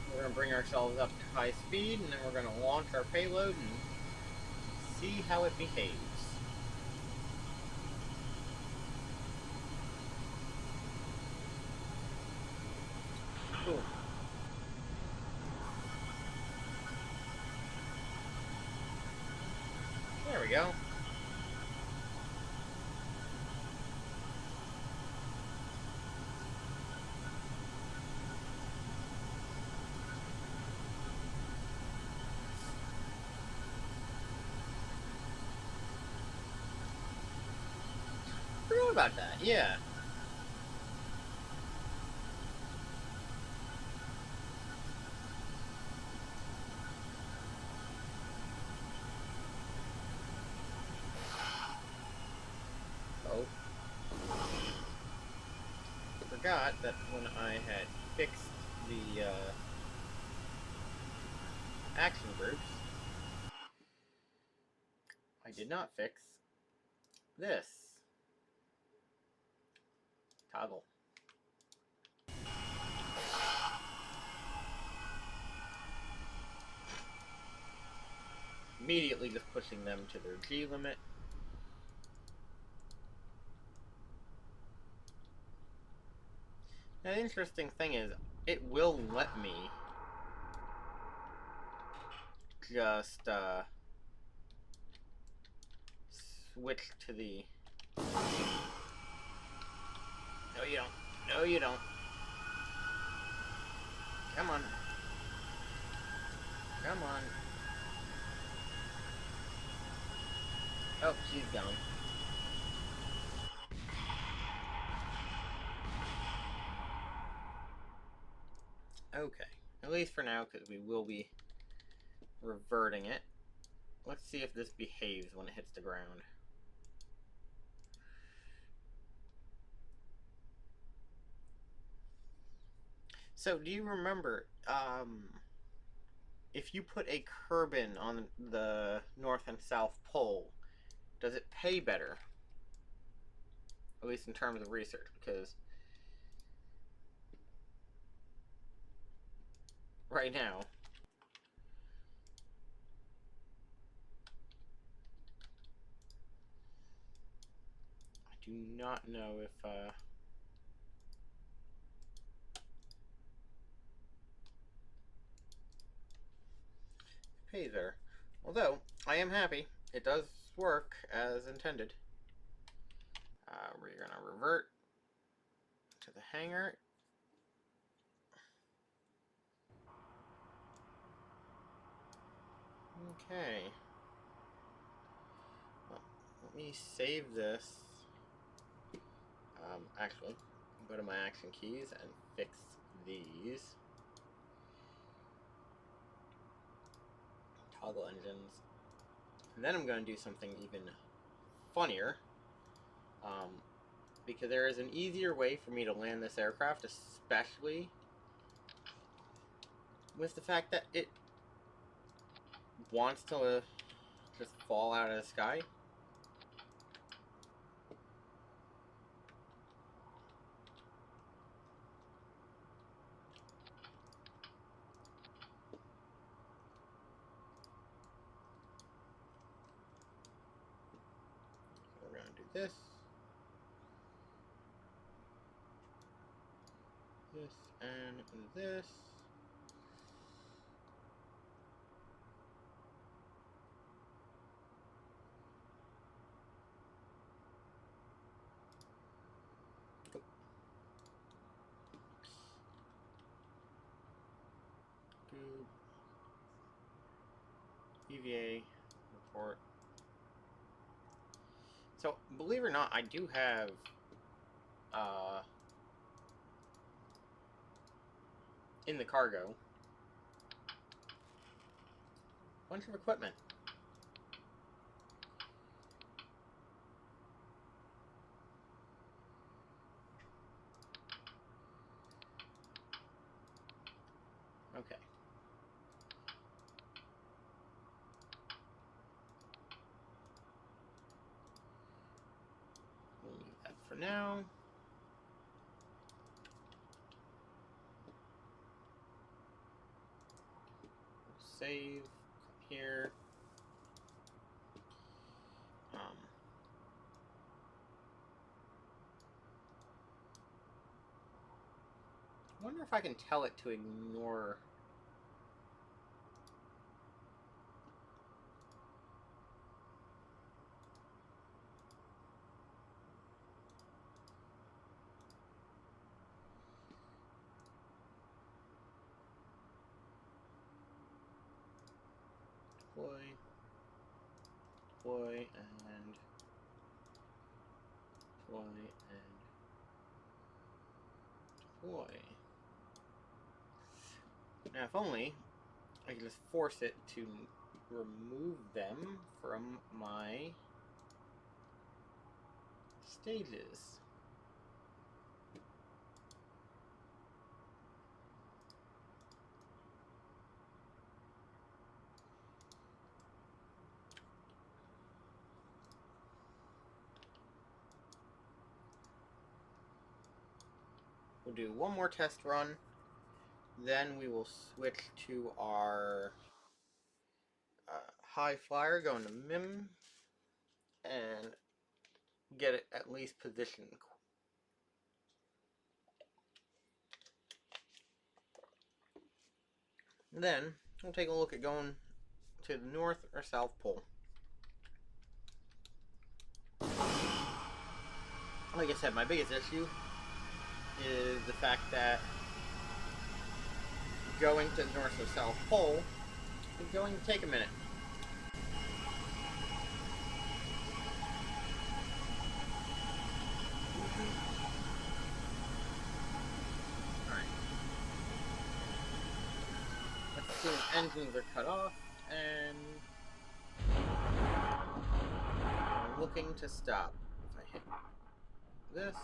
We're going to bring ourselves up to high speed, and then we're going to launch our payload and see how it behaves. Cool. There we go. Forgot about that, yeah. Oh. Forgot that when I had fixed the action groups, I did not fix this toggle. Immediately just pushing them to their G limit. Now, the interesting thing is, it will let me just switch to the... No, you don't. No, you don't. Come on. Come on. Oh, she's gone. Okay. At least for now, because we will be reverting it. Let's see if this behaves when it hits the ground. So, do you remember, if you put a Kerbin on the North and South Pole, does it pay better? At least in terms of research, because right now, I do not know if it pays better. Although, I am happy. It does work as intended. We're going to revert to the hangar. Okay. Well, let me save this. Actually, go to my action keys and fix these. Toggle engines. And then I'm going to do something even funnier. Because there is an easier way for me to land this aircraft, especially with the fact that it wants to just fall out of the sky. So we're going to do this. This and this. EVA report. So, believe it or not, I do have in the cargo a bunch of equipment. Okay. now. Save here. I wonder if I can tell it to ignore. Deploy, and deploy. Now, if only I could just force it to remove them from my stages. We'll do one more test run, then we will switch to our high flyer, going to MIM, and get it at least positioned. Then we'll take a look at going to the North or South Pole. Like I said, my biggest issue is the fact that going to the North or South Pole is going to take a minute. Alright. Let's see if engines are cut off, and I'm looking to stop. If I hit this.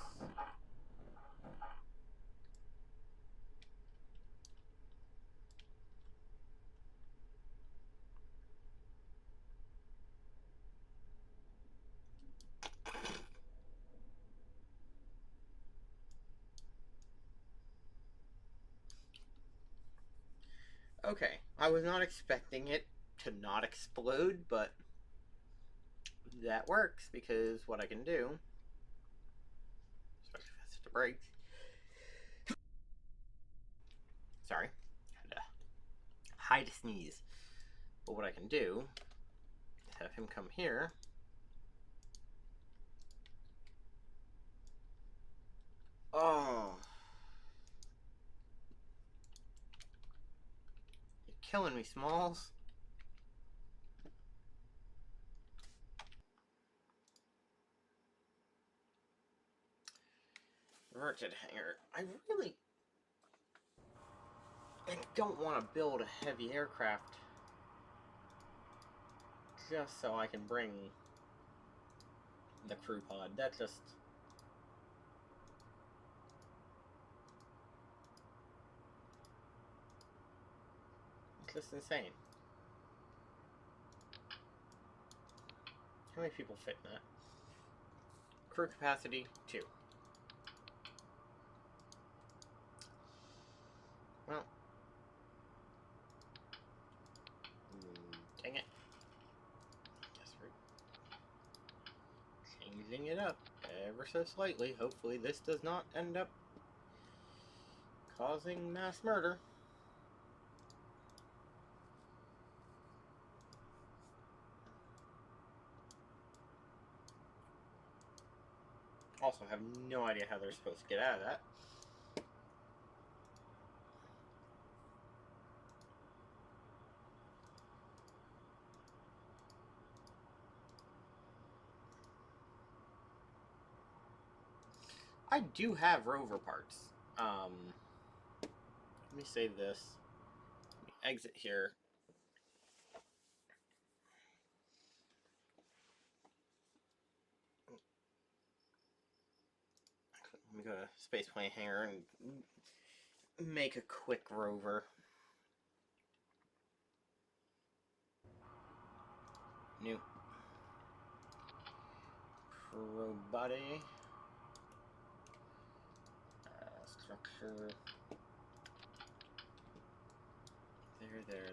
Okay, I was not expecting it to not explode, but that works because what I can do, especially if it's the brakes. Sorry, had to hide a sneeze. But what I can do is have him come here. Oh, you're killing me, Smalls. Reverted hangar. I don't want to build a heavy aircraft just so I can bring the crew pod. That's just... it's just insane. How many people fit in that? Crew capacity, 2. Well. Dang it. Guess we're changing it up ever so slightly. Hopefully this does not end up causing mass murder. Also have no idea how they're supposed to get out of that. I do have rover parts. Let me save this. Let me exit here. Let me go to spaceplane hangar and make a quick rover. New. Pro body. structure.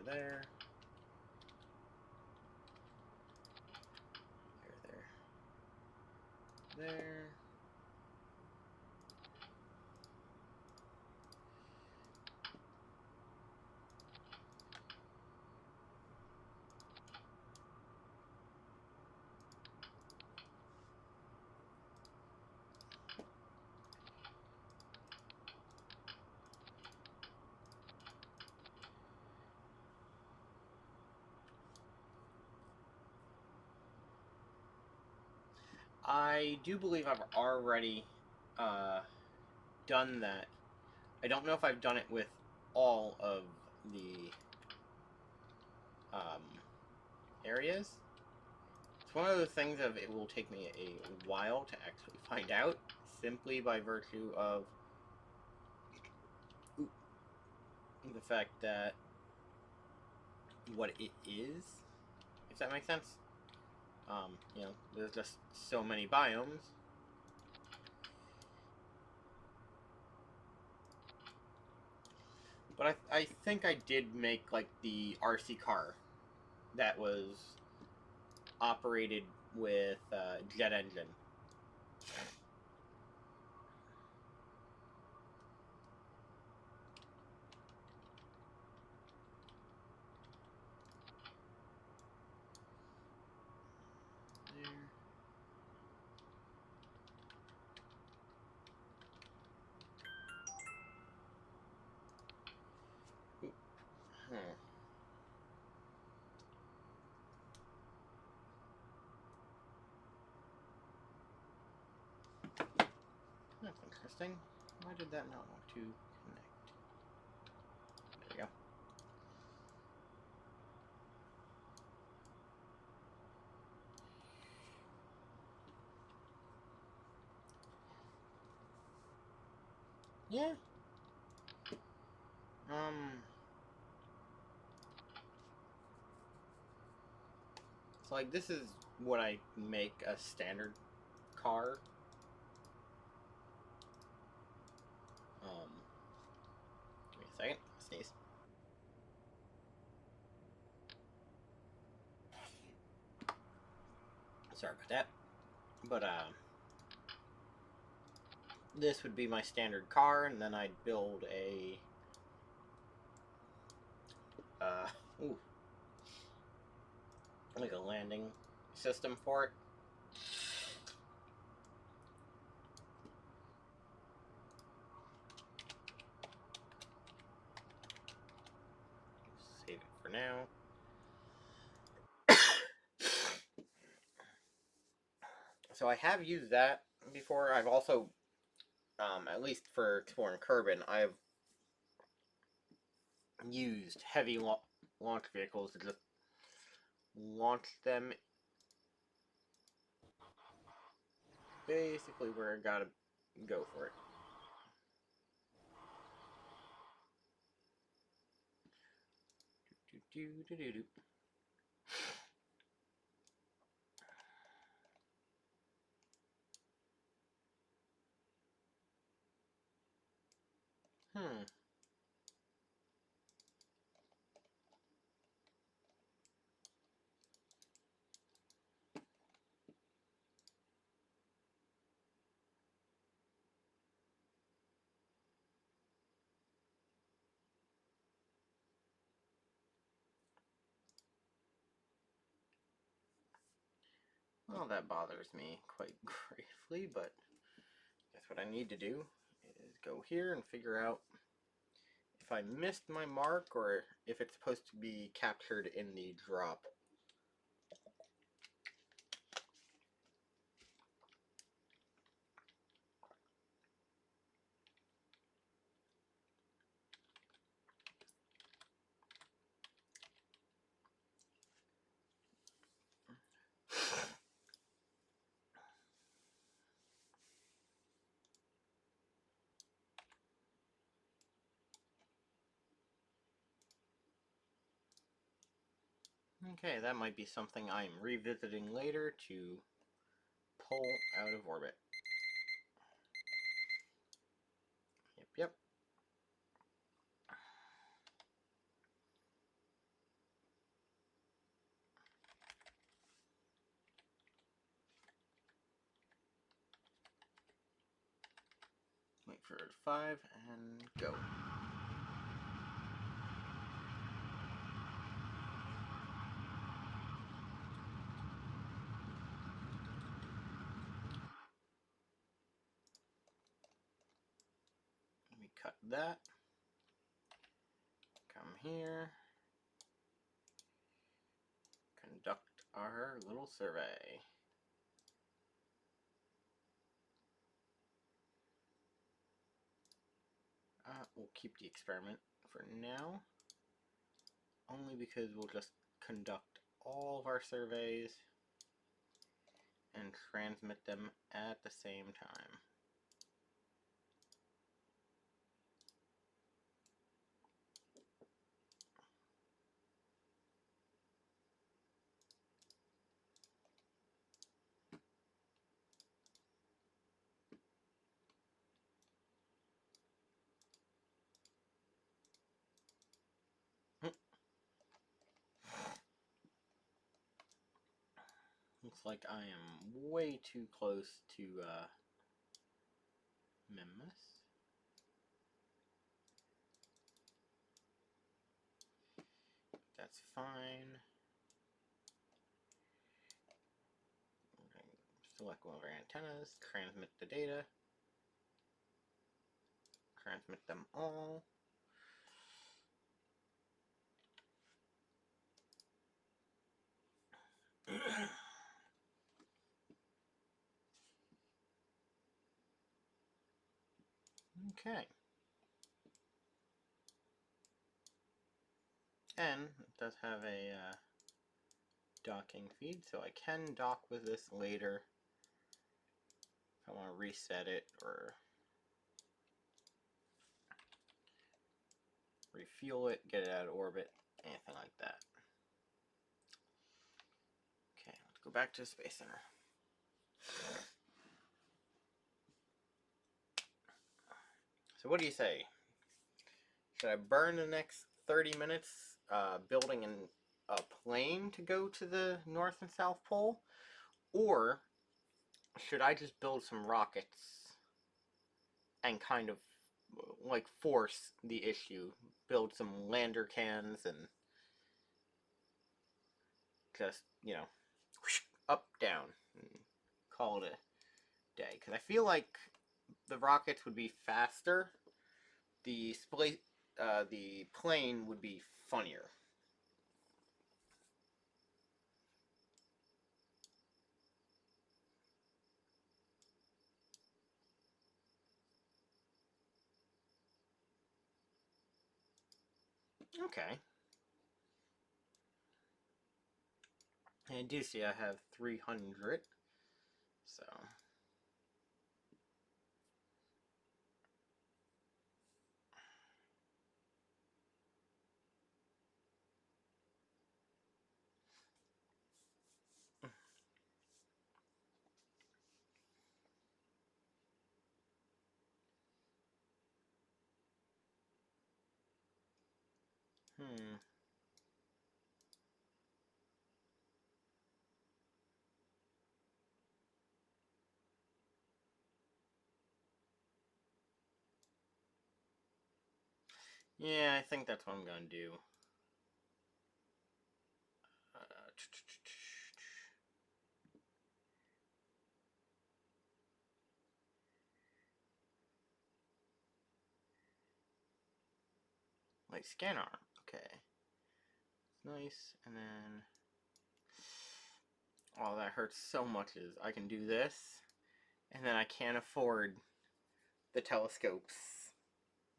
There. There. I do believe I've already done that. I don't know if I've done it with all of the areas. It's one of the things of it will take me a while to actually find out, simply by virtue of the fact that what it is, if that makes sense. You know, there's just so many biomes. But I think I did make, like, the RC car that was operated with jet engine. That's interesting. Why did that not want to connect? There we go. Yeah. So, like, this is what I make a standard car. Give me a second. Sneeze. Sorry about that. But, this would be my standard car, and then I'd build a, like a landing system for it. Save it for now. So I have used that before. I've also, at least for exploring Kerbin, I've used heavy launch vehicles to just launch them basically where I gotta go for it. Well, that bothers me quite gravely, but I guess what I need to do is go here and figure out if I missed my mark or if it's supposed to be captured in the drop. Okay, that might be something I'm revisiting later to pull out of orbit. Yep. for 5 and go. Let me cut that. Come here. Conduct our little survey. We'll keep the experiment for now, only because we'll just conduct all of our surveys and transmit them at the same time. Looks like I am way too close to Minmus. That's fine. Select one of our antennas, transmit the data, transmit them all. Okay. And it does have a docking feed, so I can dock with this later if I want to reset it or refuel it, get it out of orbit, anything like that. Okay, let's go back to the Space Center. So what do you say? Should I burn the next 30 minutes building a plane to go to the North and South Pole? Or should I just build some rockets and kind of like force the issue? Build some lander cans and just, you know, whoosh, up, down, and call it a day. Because I feel like the rockets would be faster. The plane would be funnier. Okay. And I do see I have 300. So. Yeah, I think that's what I'm gonna do. Like scan arm. Okay. Nice. And then. Oh, that hurts so much. Is I can do this, and then I can't afford the telescopes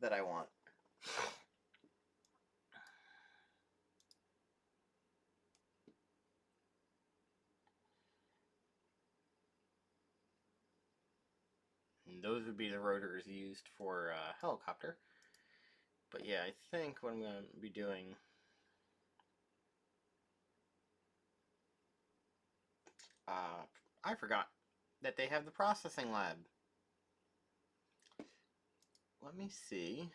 that I want. And those would be the rotors used for helicopter. But yeah, I think what I'm going to be doing... I forgot that they have the processing lab. Let me see.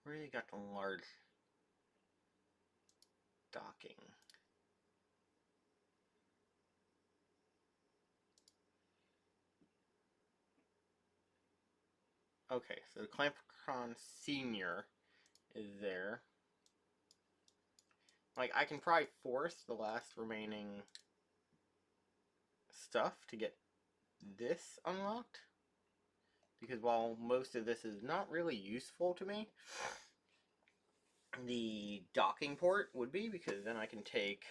Where you got the large docking? Okay, so the Clampron Senior is there. Like, I can probably force the last remaining stuff to get this unlocked. Because while most of this is not really useful to me, the docking port would be, because then I can take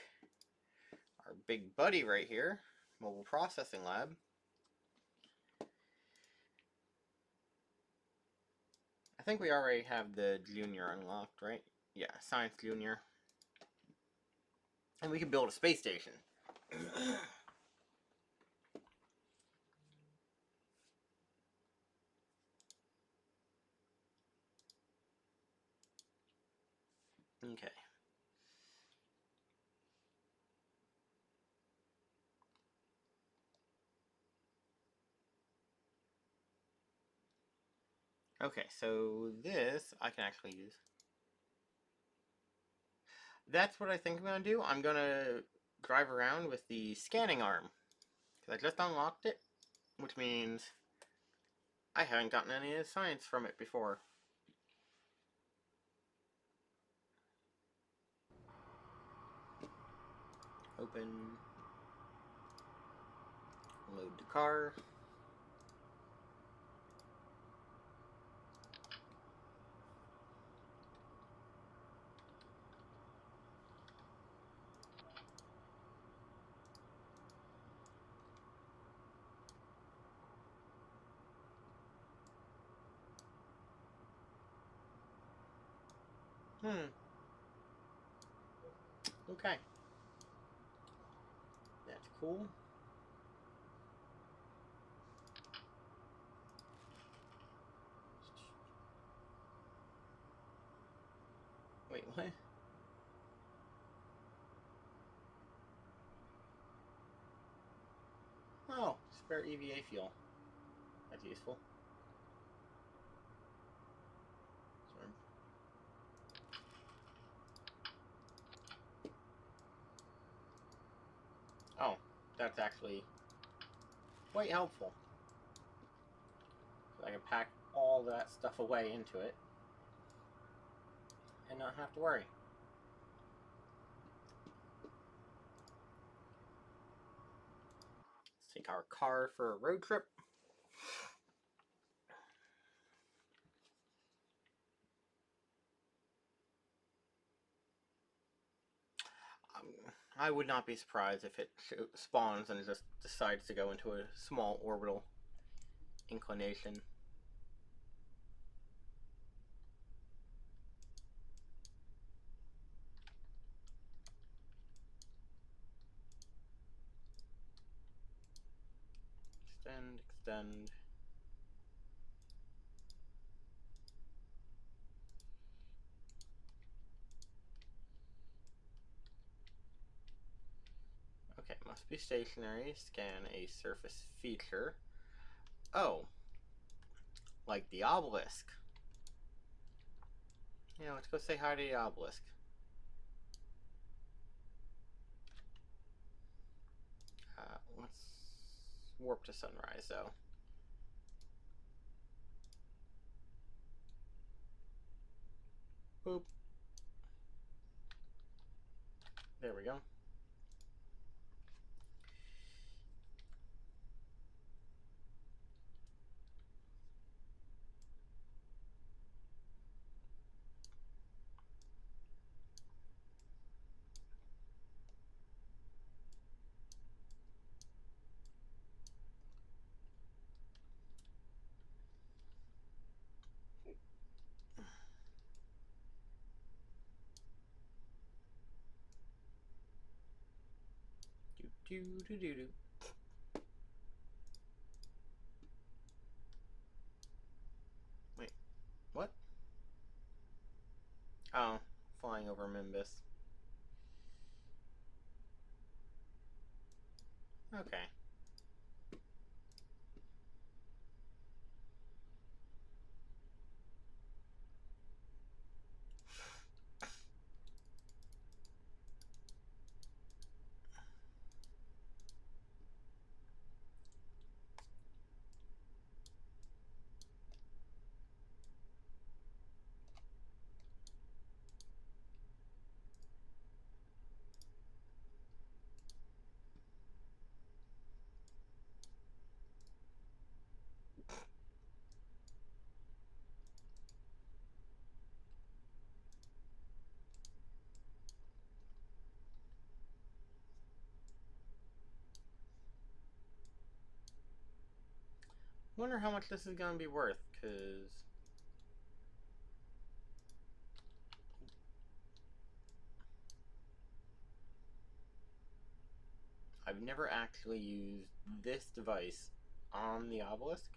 our big buddy right here, Mobile Processing Lab. I think we already have the Junior unlocked, right? Yeah, Science Junior. And we can build a space station. Okay. Okay, so this I can actually use. That's what I think I'm going to do. I'm going to drive around with the scanning arm. Because I just unlocked it, which means I haven't gotten any of the science from it before. Open. Load the car. Okay. That's cool. Wait, what? Oh, spare EVA fuel. That's useful. Sorry. Oh, that's actually quite helpful. So I can pack all that stuff away into it and not have to worry. Let's take our car for a road trip. I would not be surprised if it spawns and just decides to go into a small orbital inclination. Extend, extend. Okay, must be stationary. Scan a surface feature. Oh, like the obelisk. Yeah, let's go say hi to the obelisk. Let's warp to sunrise, though. Boop. There we go. Do do do do do. Wait, what? Oh, flying over Minmus. Okay. Wonder how much this is gonna be worth, because I've never actually used this device on the obelisk.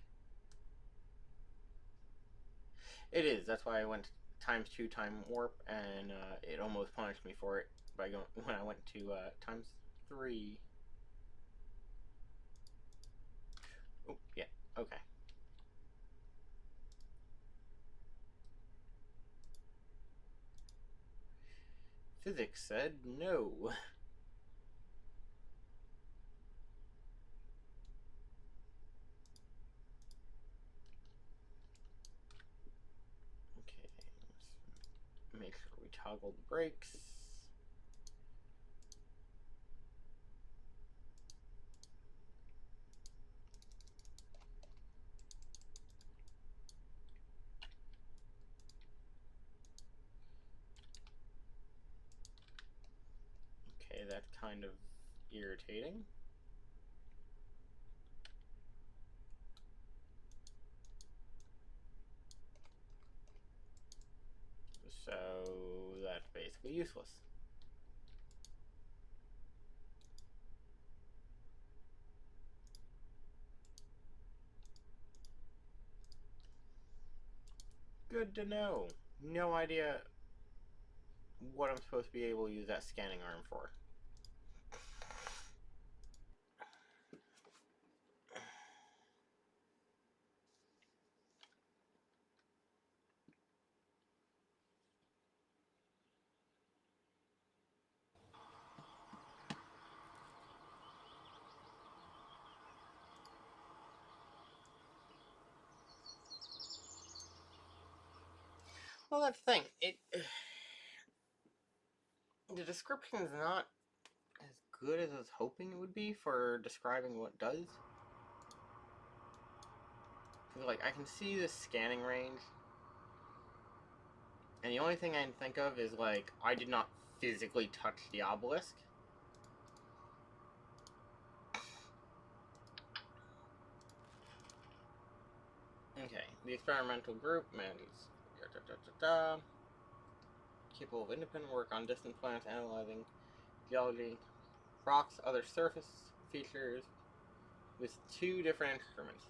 It is. That's why I went ×2 time warp, and it almost punished me for it by going when I went to ×3. Oh yeah. Okay. Physics said no. Okay. Let's make sure we toggle the brakes. Okay, that's kind of irritating. So that's basically useless. Good to know. No idea what I'm supposed to be able to use that scanning arm for. Well, that's the thing. The description is not as good as I was hoping it would be for describing what it does. Like, I can see the scanning range, and the only thing I can think of is, like, I did not physically touch the obelisk. Okay, the experimental group manages capable of independent work on distant planets, analyzing geology, rocks, other surface features with 2 different instruments.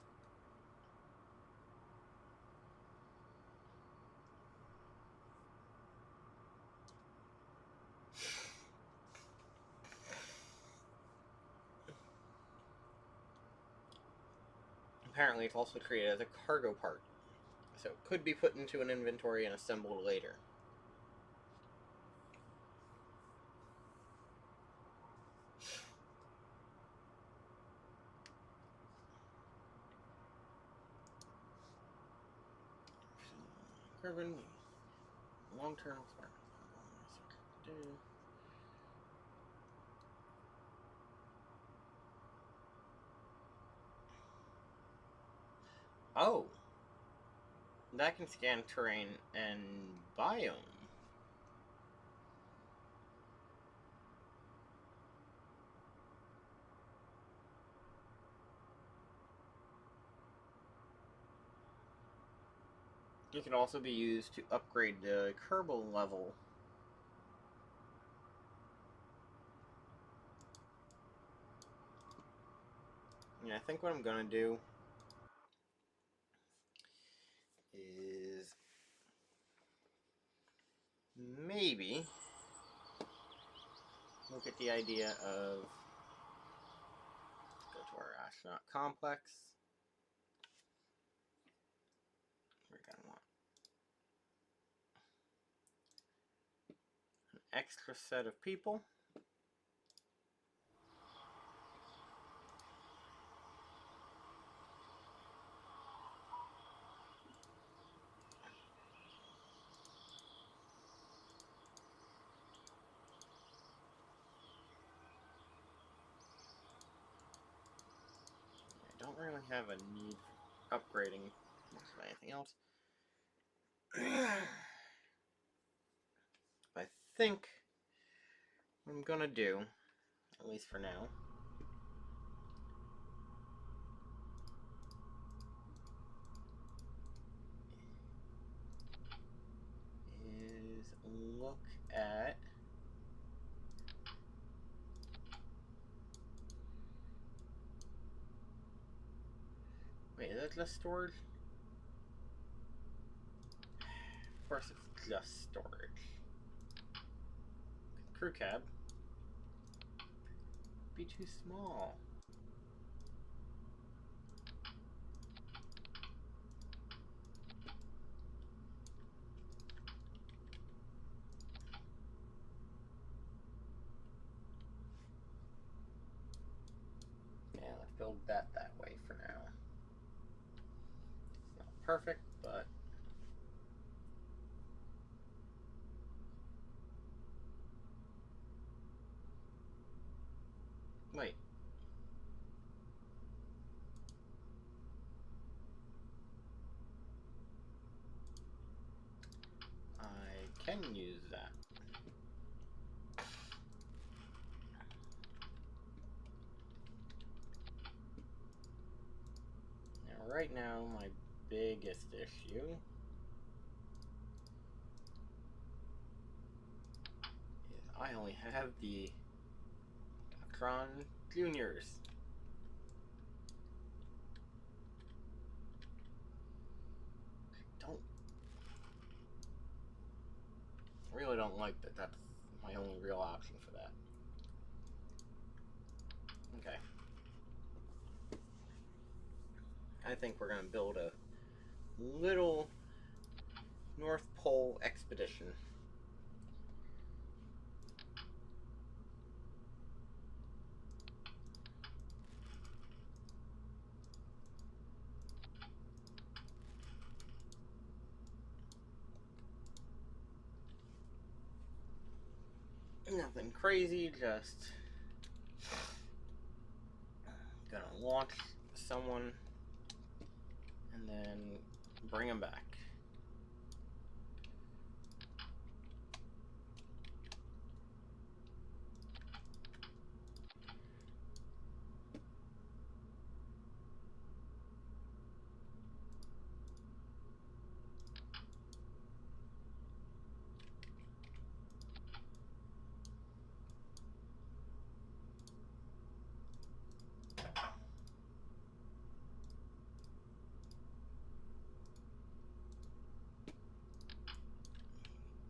Apparently, it's also created as a cargo part, so it could be put into an inventory and assembled later. Carbon, long-term experiment. Oh, that can scan terrain and biome. It can also be used to upgrade the Kerbal level. And I think what I'm gonna do is maybe look at the idea of go to our astronaut complex. We're gonna want an extra set of people. I don't really have a need for upgrading much of anything else. I think what I'm gonna do, at least for now, it just storage? Of course it's just storage. Crew cab. Be too small. Yeah, let's build that way for now. It's not perfect, but wait. I can use that. Now, right now, my biggest issue is I only have the Tron Juniors. Really don't like that. That's my only real option for that. Okay. I think we're going to build a little North Pole expedition. Nothing crazy, just gonna launch someone and then bring them back.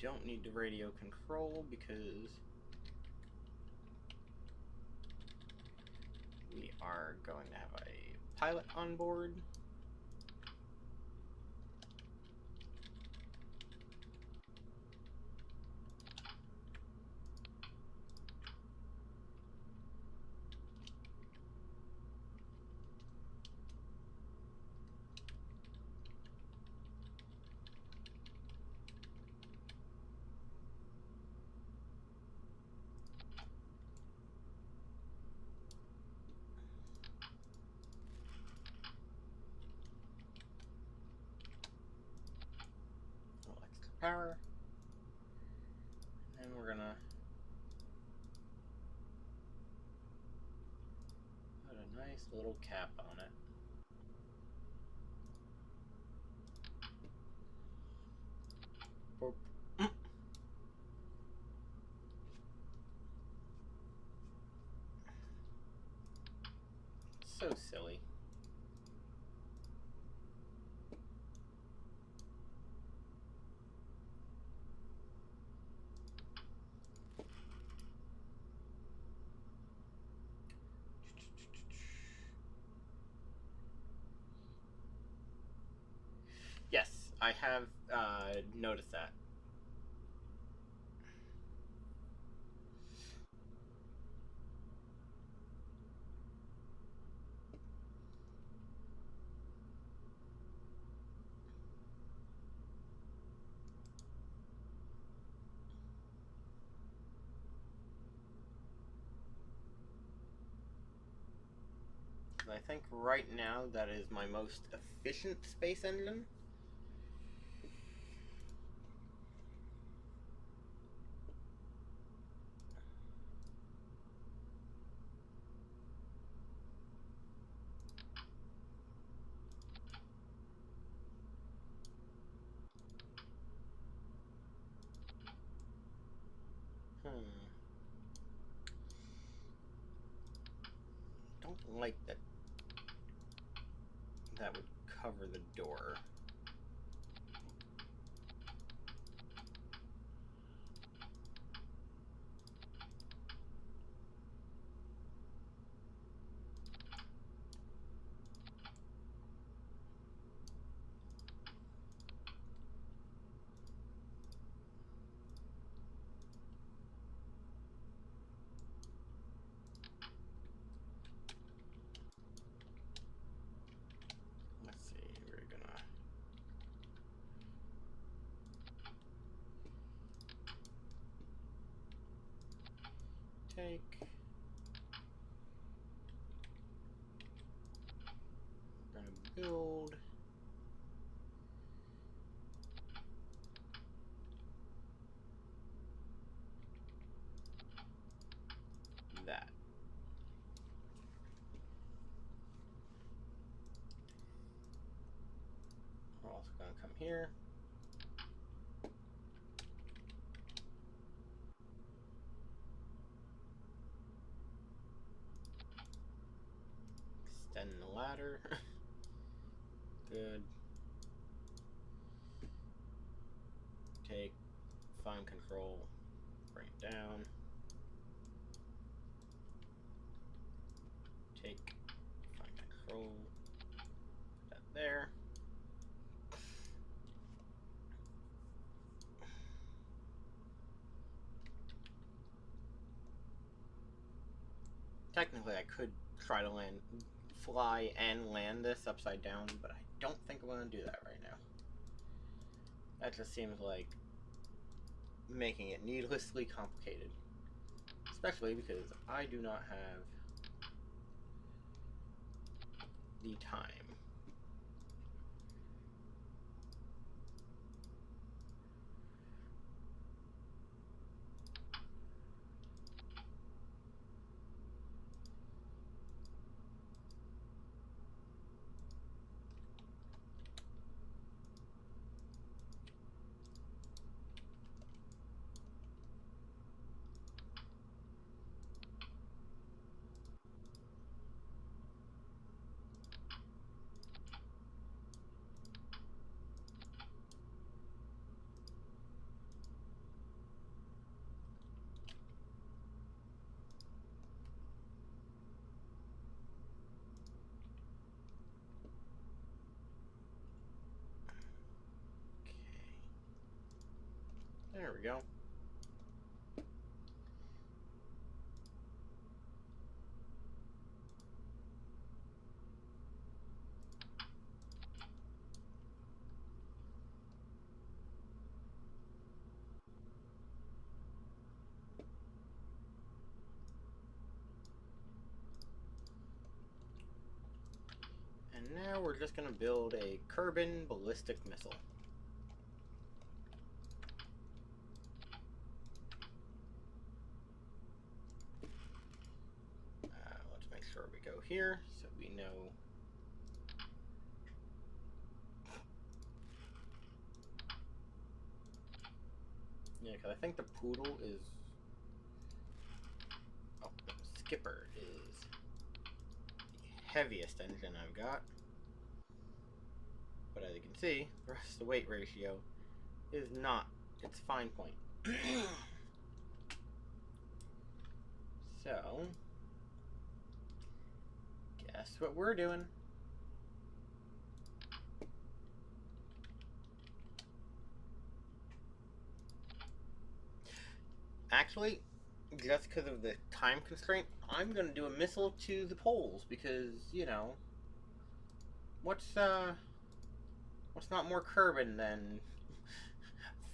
Don't need the radio control because we are going to have a pilot on board. Power, and then we're gonna put a nice little cap on it. Boop. So silly. Yes, I have noticed that. I think right now that is my most efficient space engine. Don't like that. That would cover the door. We're gonna build that. We're also gonna come here. Extend the ladder. Good. Take fine control, bring it down. Take fine control, put that there. Technically, I could try to fly and land this upside down, but I don't think I'm going to do that right now. That just seems like making it needlessly complicated. Especially because I do not have the time. There we go. And now we're just going to build a Kerbin Ballistic Missile. Let's make sure we go here so we know. Yeah, because I think the Poodle is... Oh, the Skipper is the heaviest engine I've got. But as you can see, the rest of the weight ratio is not its fine point. So, guess what we're doing? Actually, just because of the time constraint, I'm going to do a missile to the poles because, you know, what's not more Kerbin than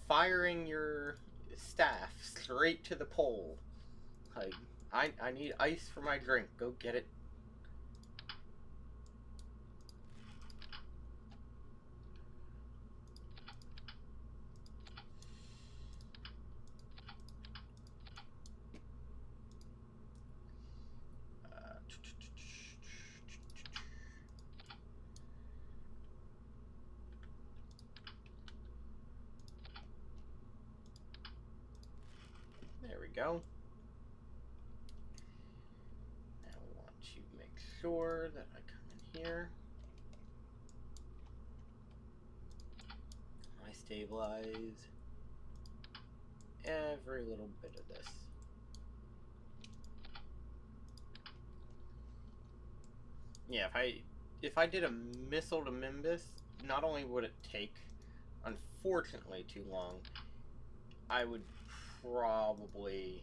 firing your staff straight to the pole? Like, I need ice for my drink. Go get it. There we go. Now we want to make sure that I come in here. destabilize every little bit of this. Yeah, if I did a missile to Minmus, not only would it take, unfortunately, too long, I would probably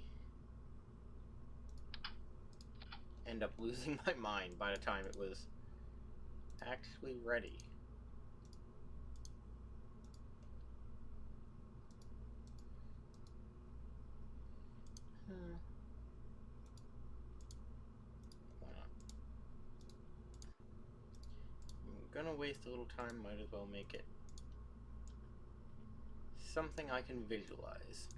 end up losing my mind by the time it was actually ready. Why not? I'm gonna waste a little time, might as well make it something I can visualize.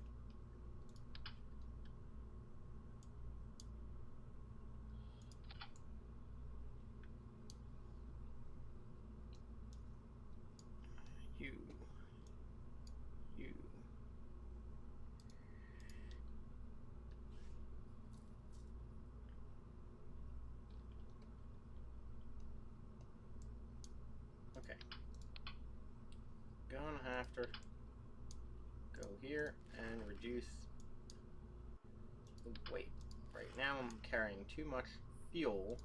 You. Okay. Gonna have to go here and reduce the weight. Right now I'm carrying too much fuel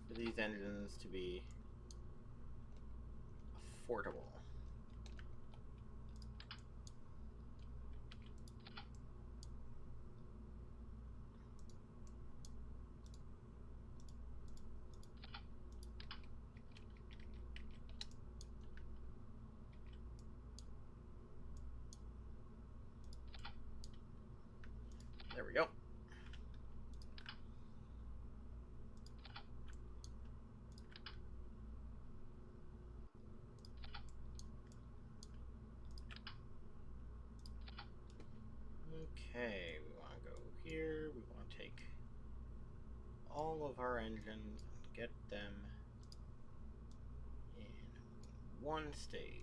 for these engines to be affordable. There we go. Okay, we want to go here. We want to take all of our engines and get them in one stage.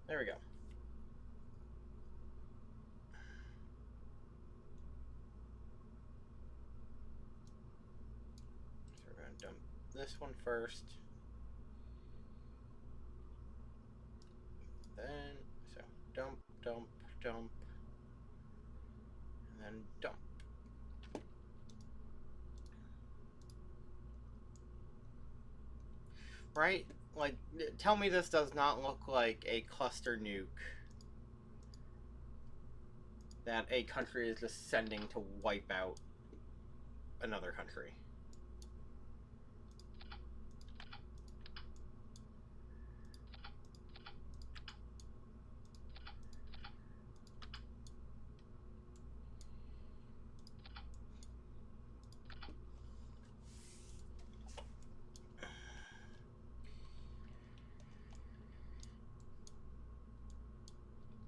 There we go. So we're going to dump this one first. Then, so dump, dump, dump, and then dump. Right? Like, tell me this does not look like a cluster nuke that a country is just sending to wipe out another country.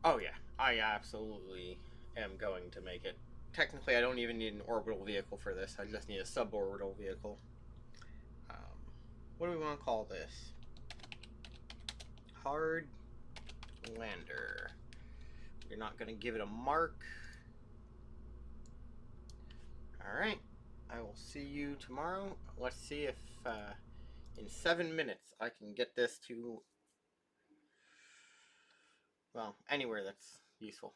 Oh yeah, I absolutely am going to make it. Technically, I don't even need an orbital vehicle for this. I just need a suborbital vehicle. What do we want to call this? Hard lander. You're not going to give it a mark. Alright, I will see you tomorrow. Let's see if in 7 minutes I can get this to, well, anywhere that's useful.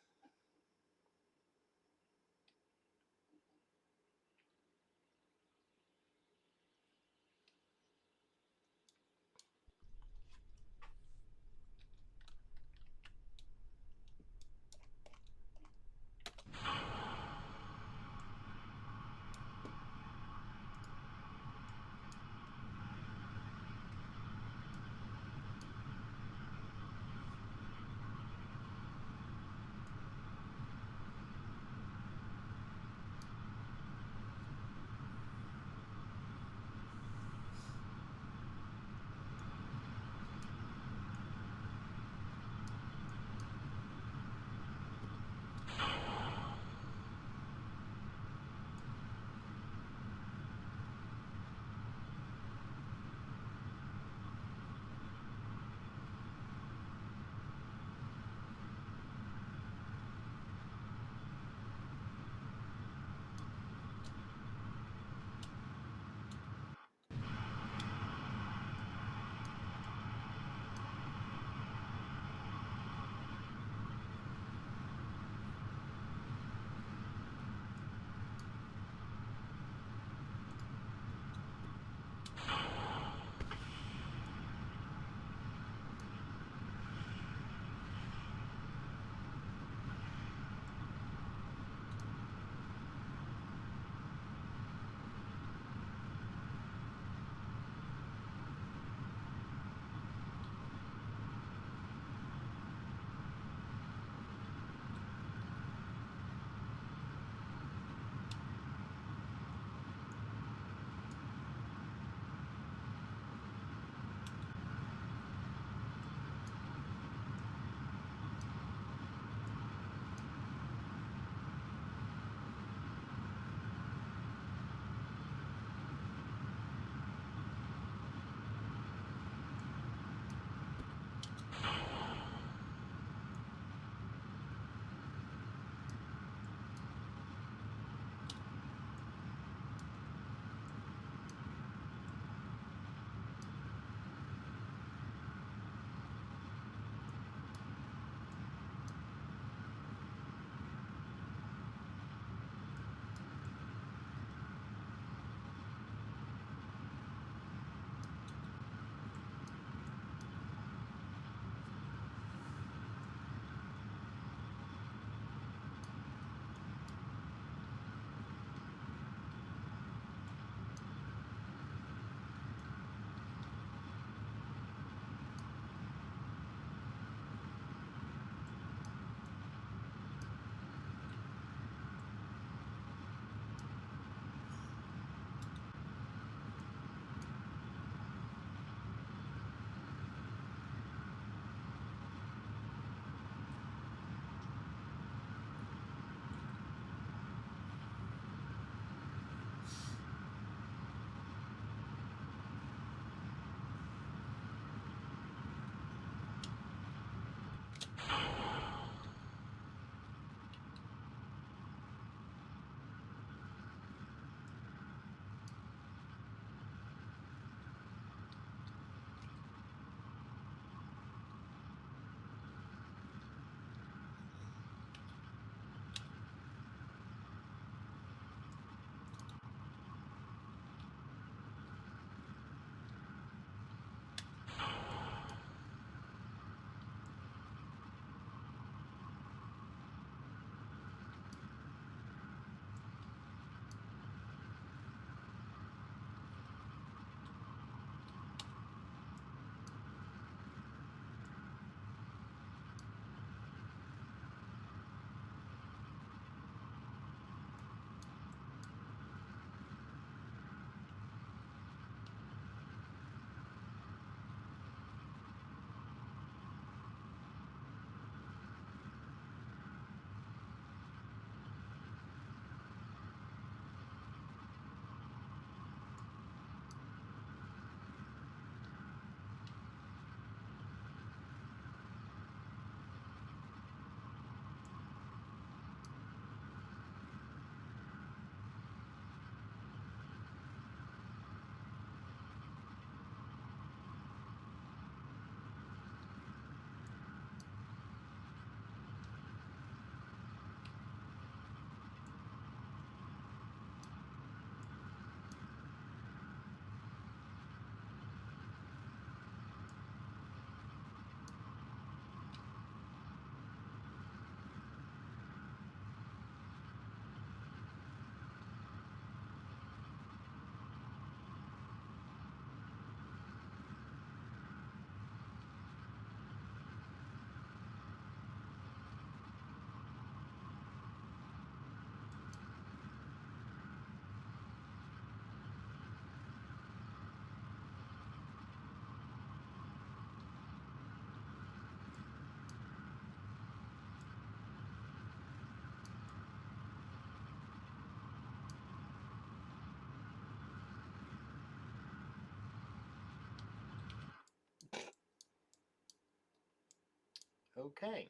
Okay.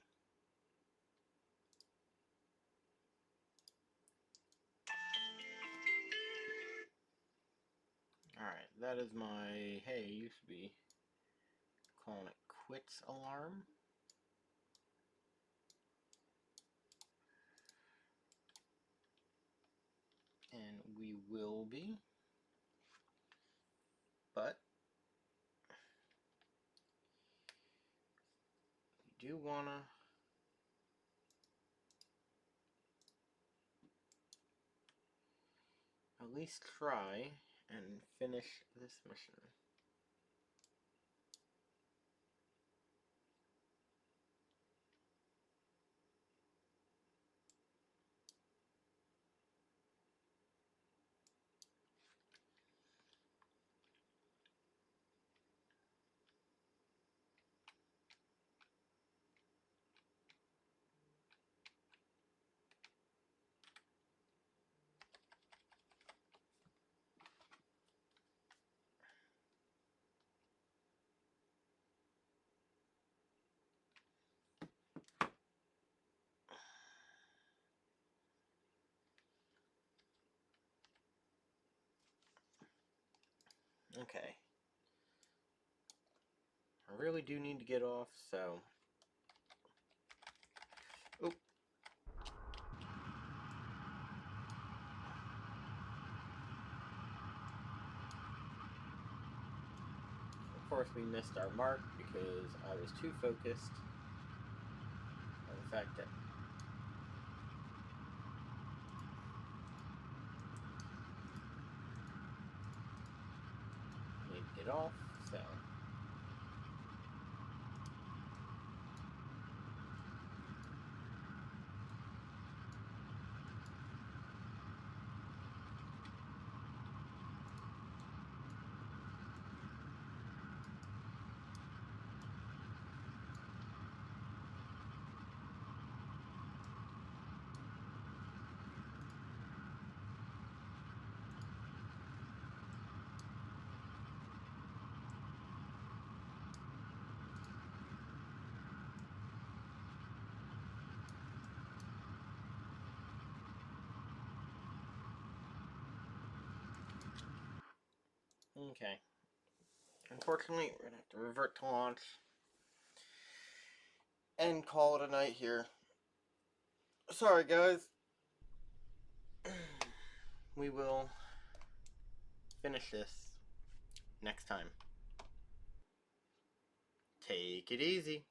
Alright, that is my, hey, it used to be calling it quits alarm. And we will be. But we do want to at least try and finish this mission. Okay. I really do need to get off, so... Oop. Of course we missed our mark because I was too focused on the fact that I need to get off, so... Okay. Unfortunately, we're going to have to revert to launch and call it a night here. Sorry, guys. We will finish this next time. Take it easy.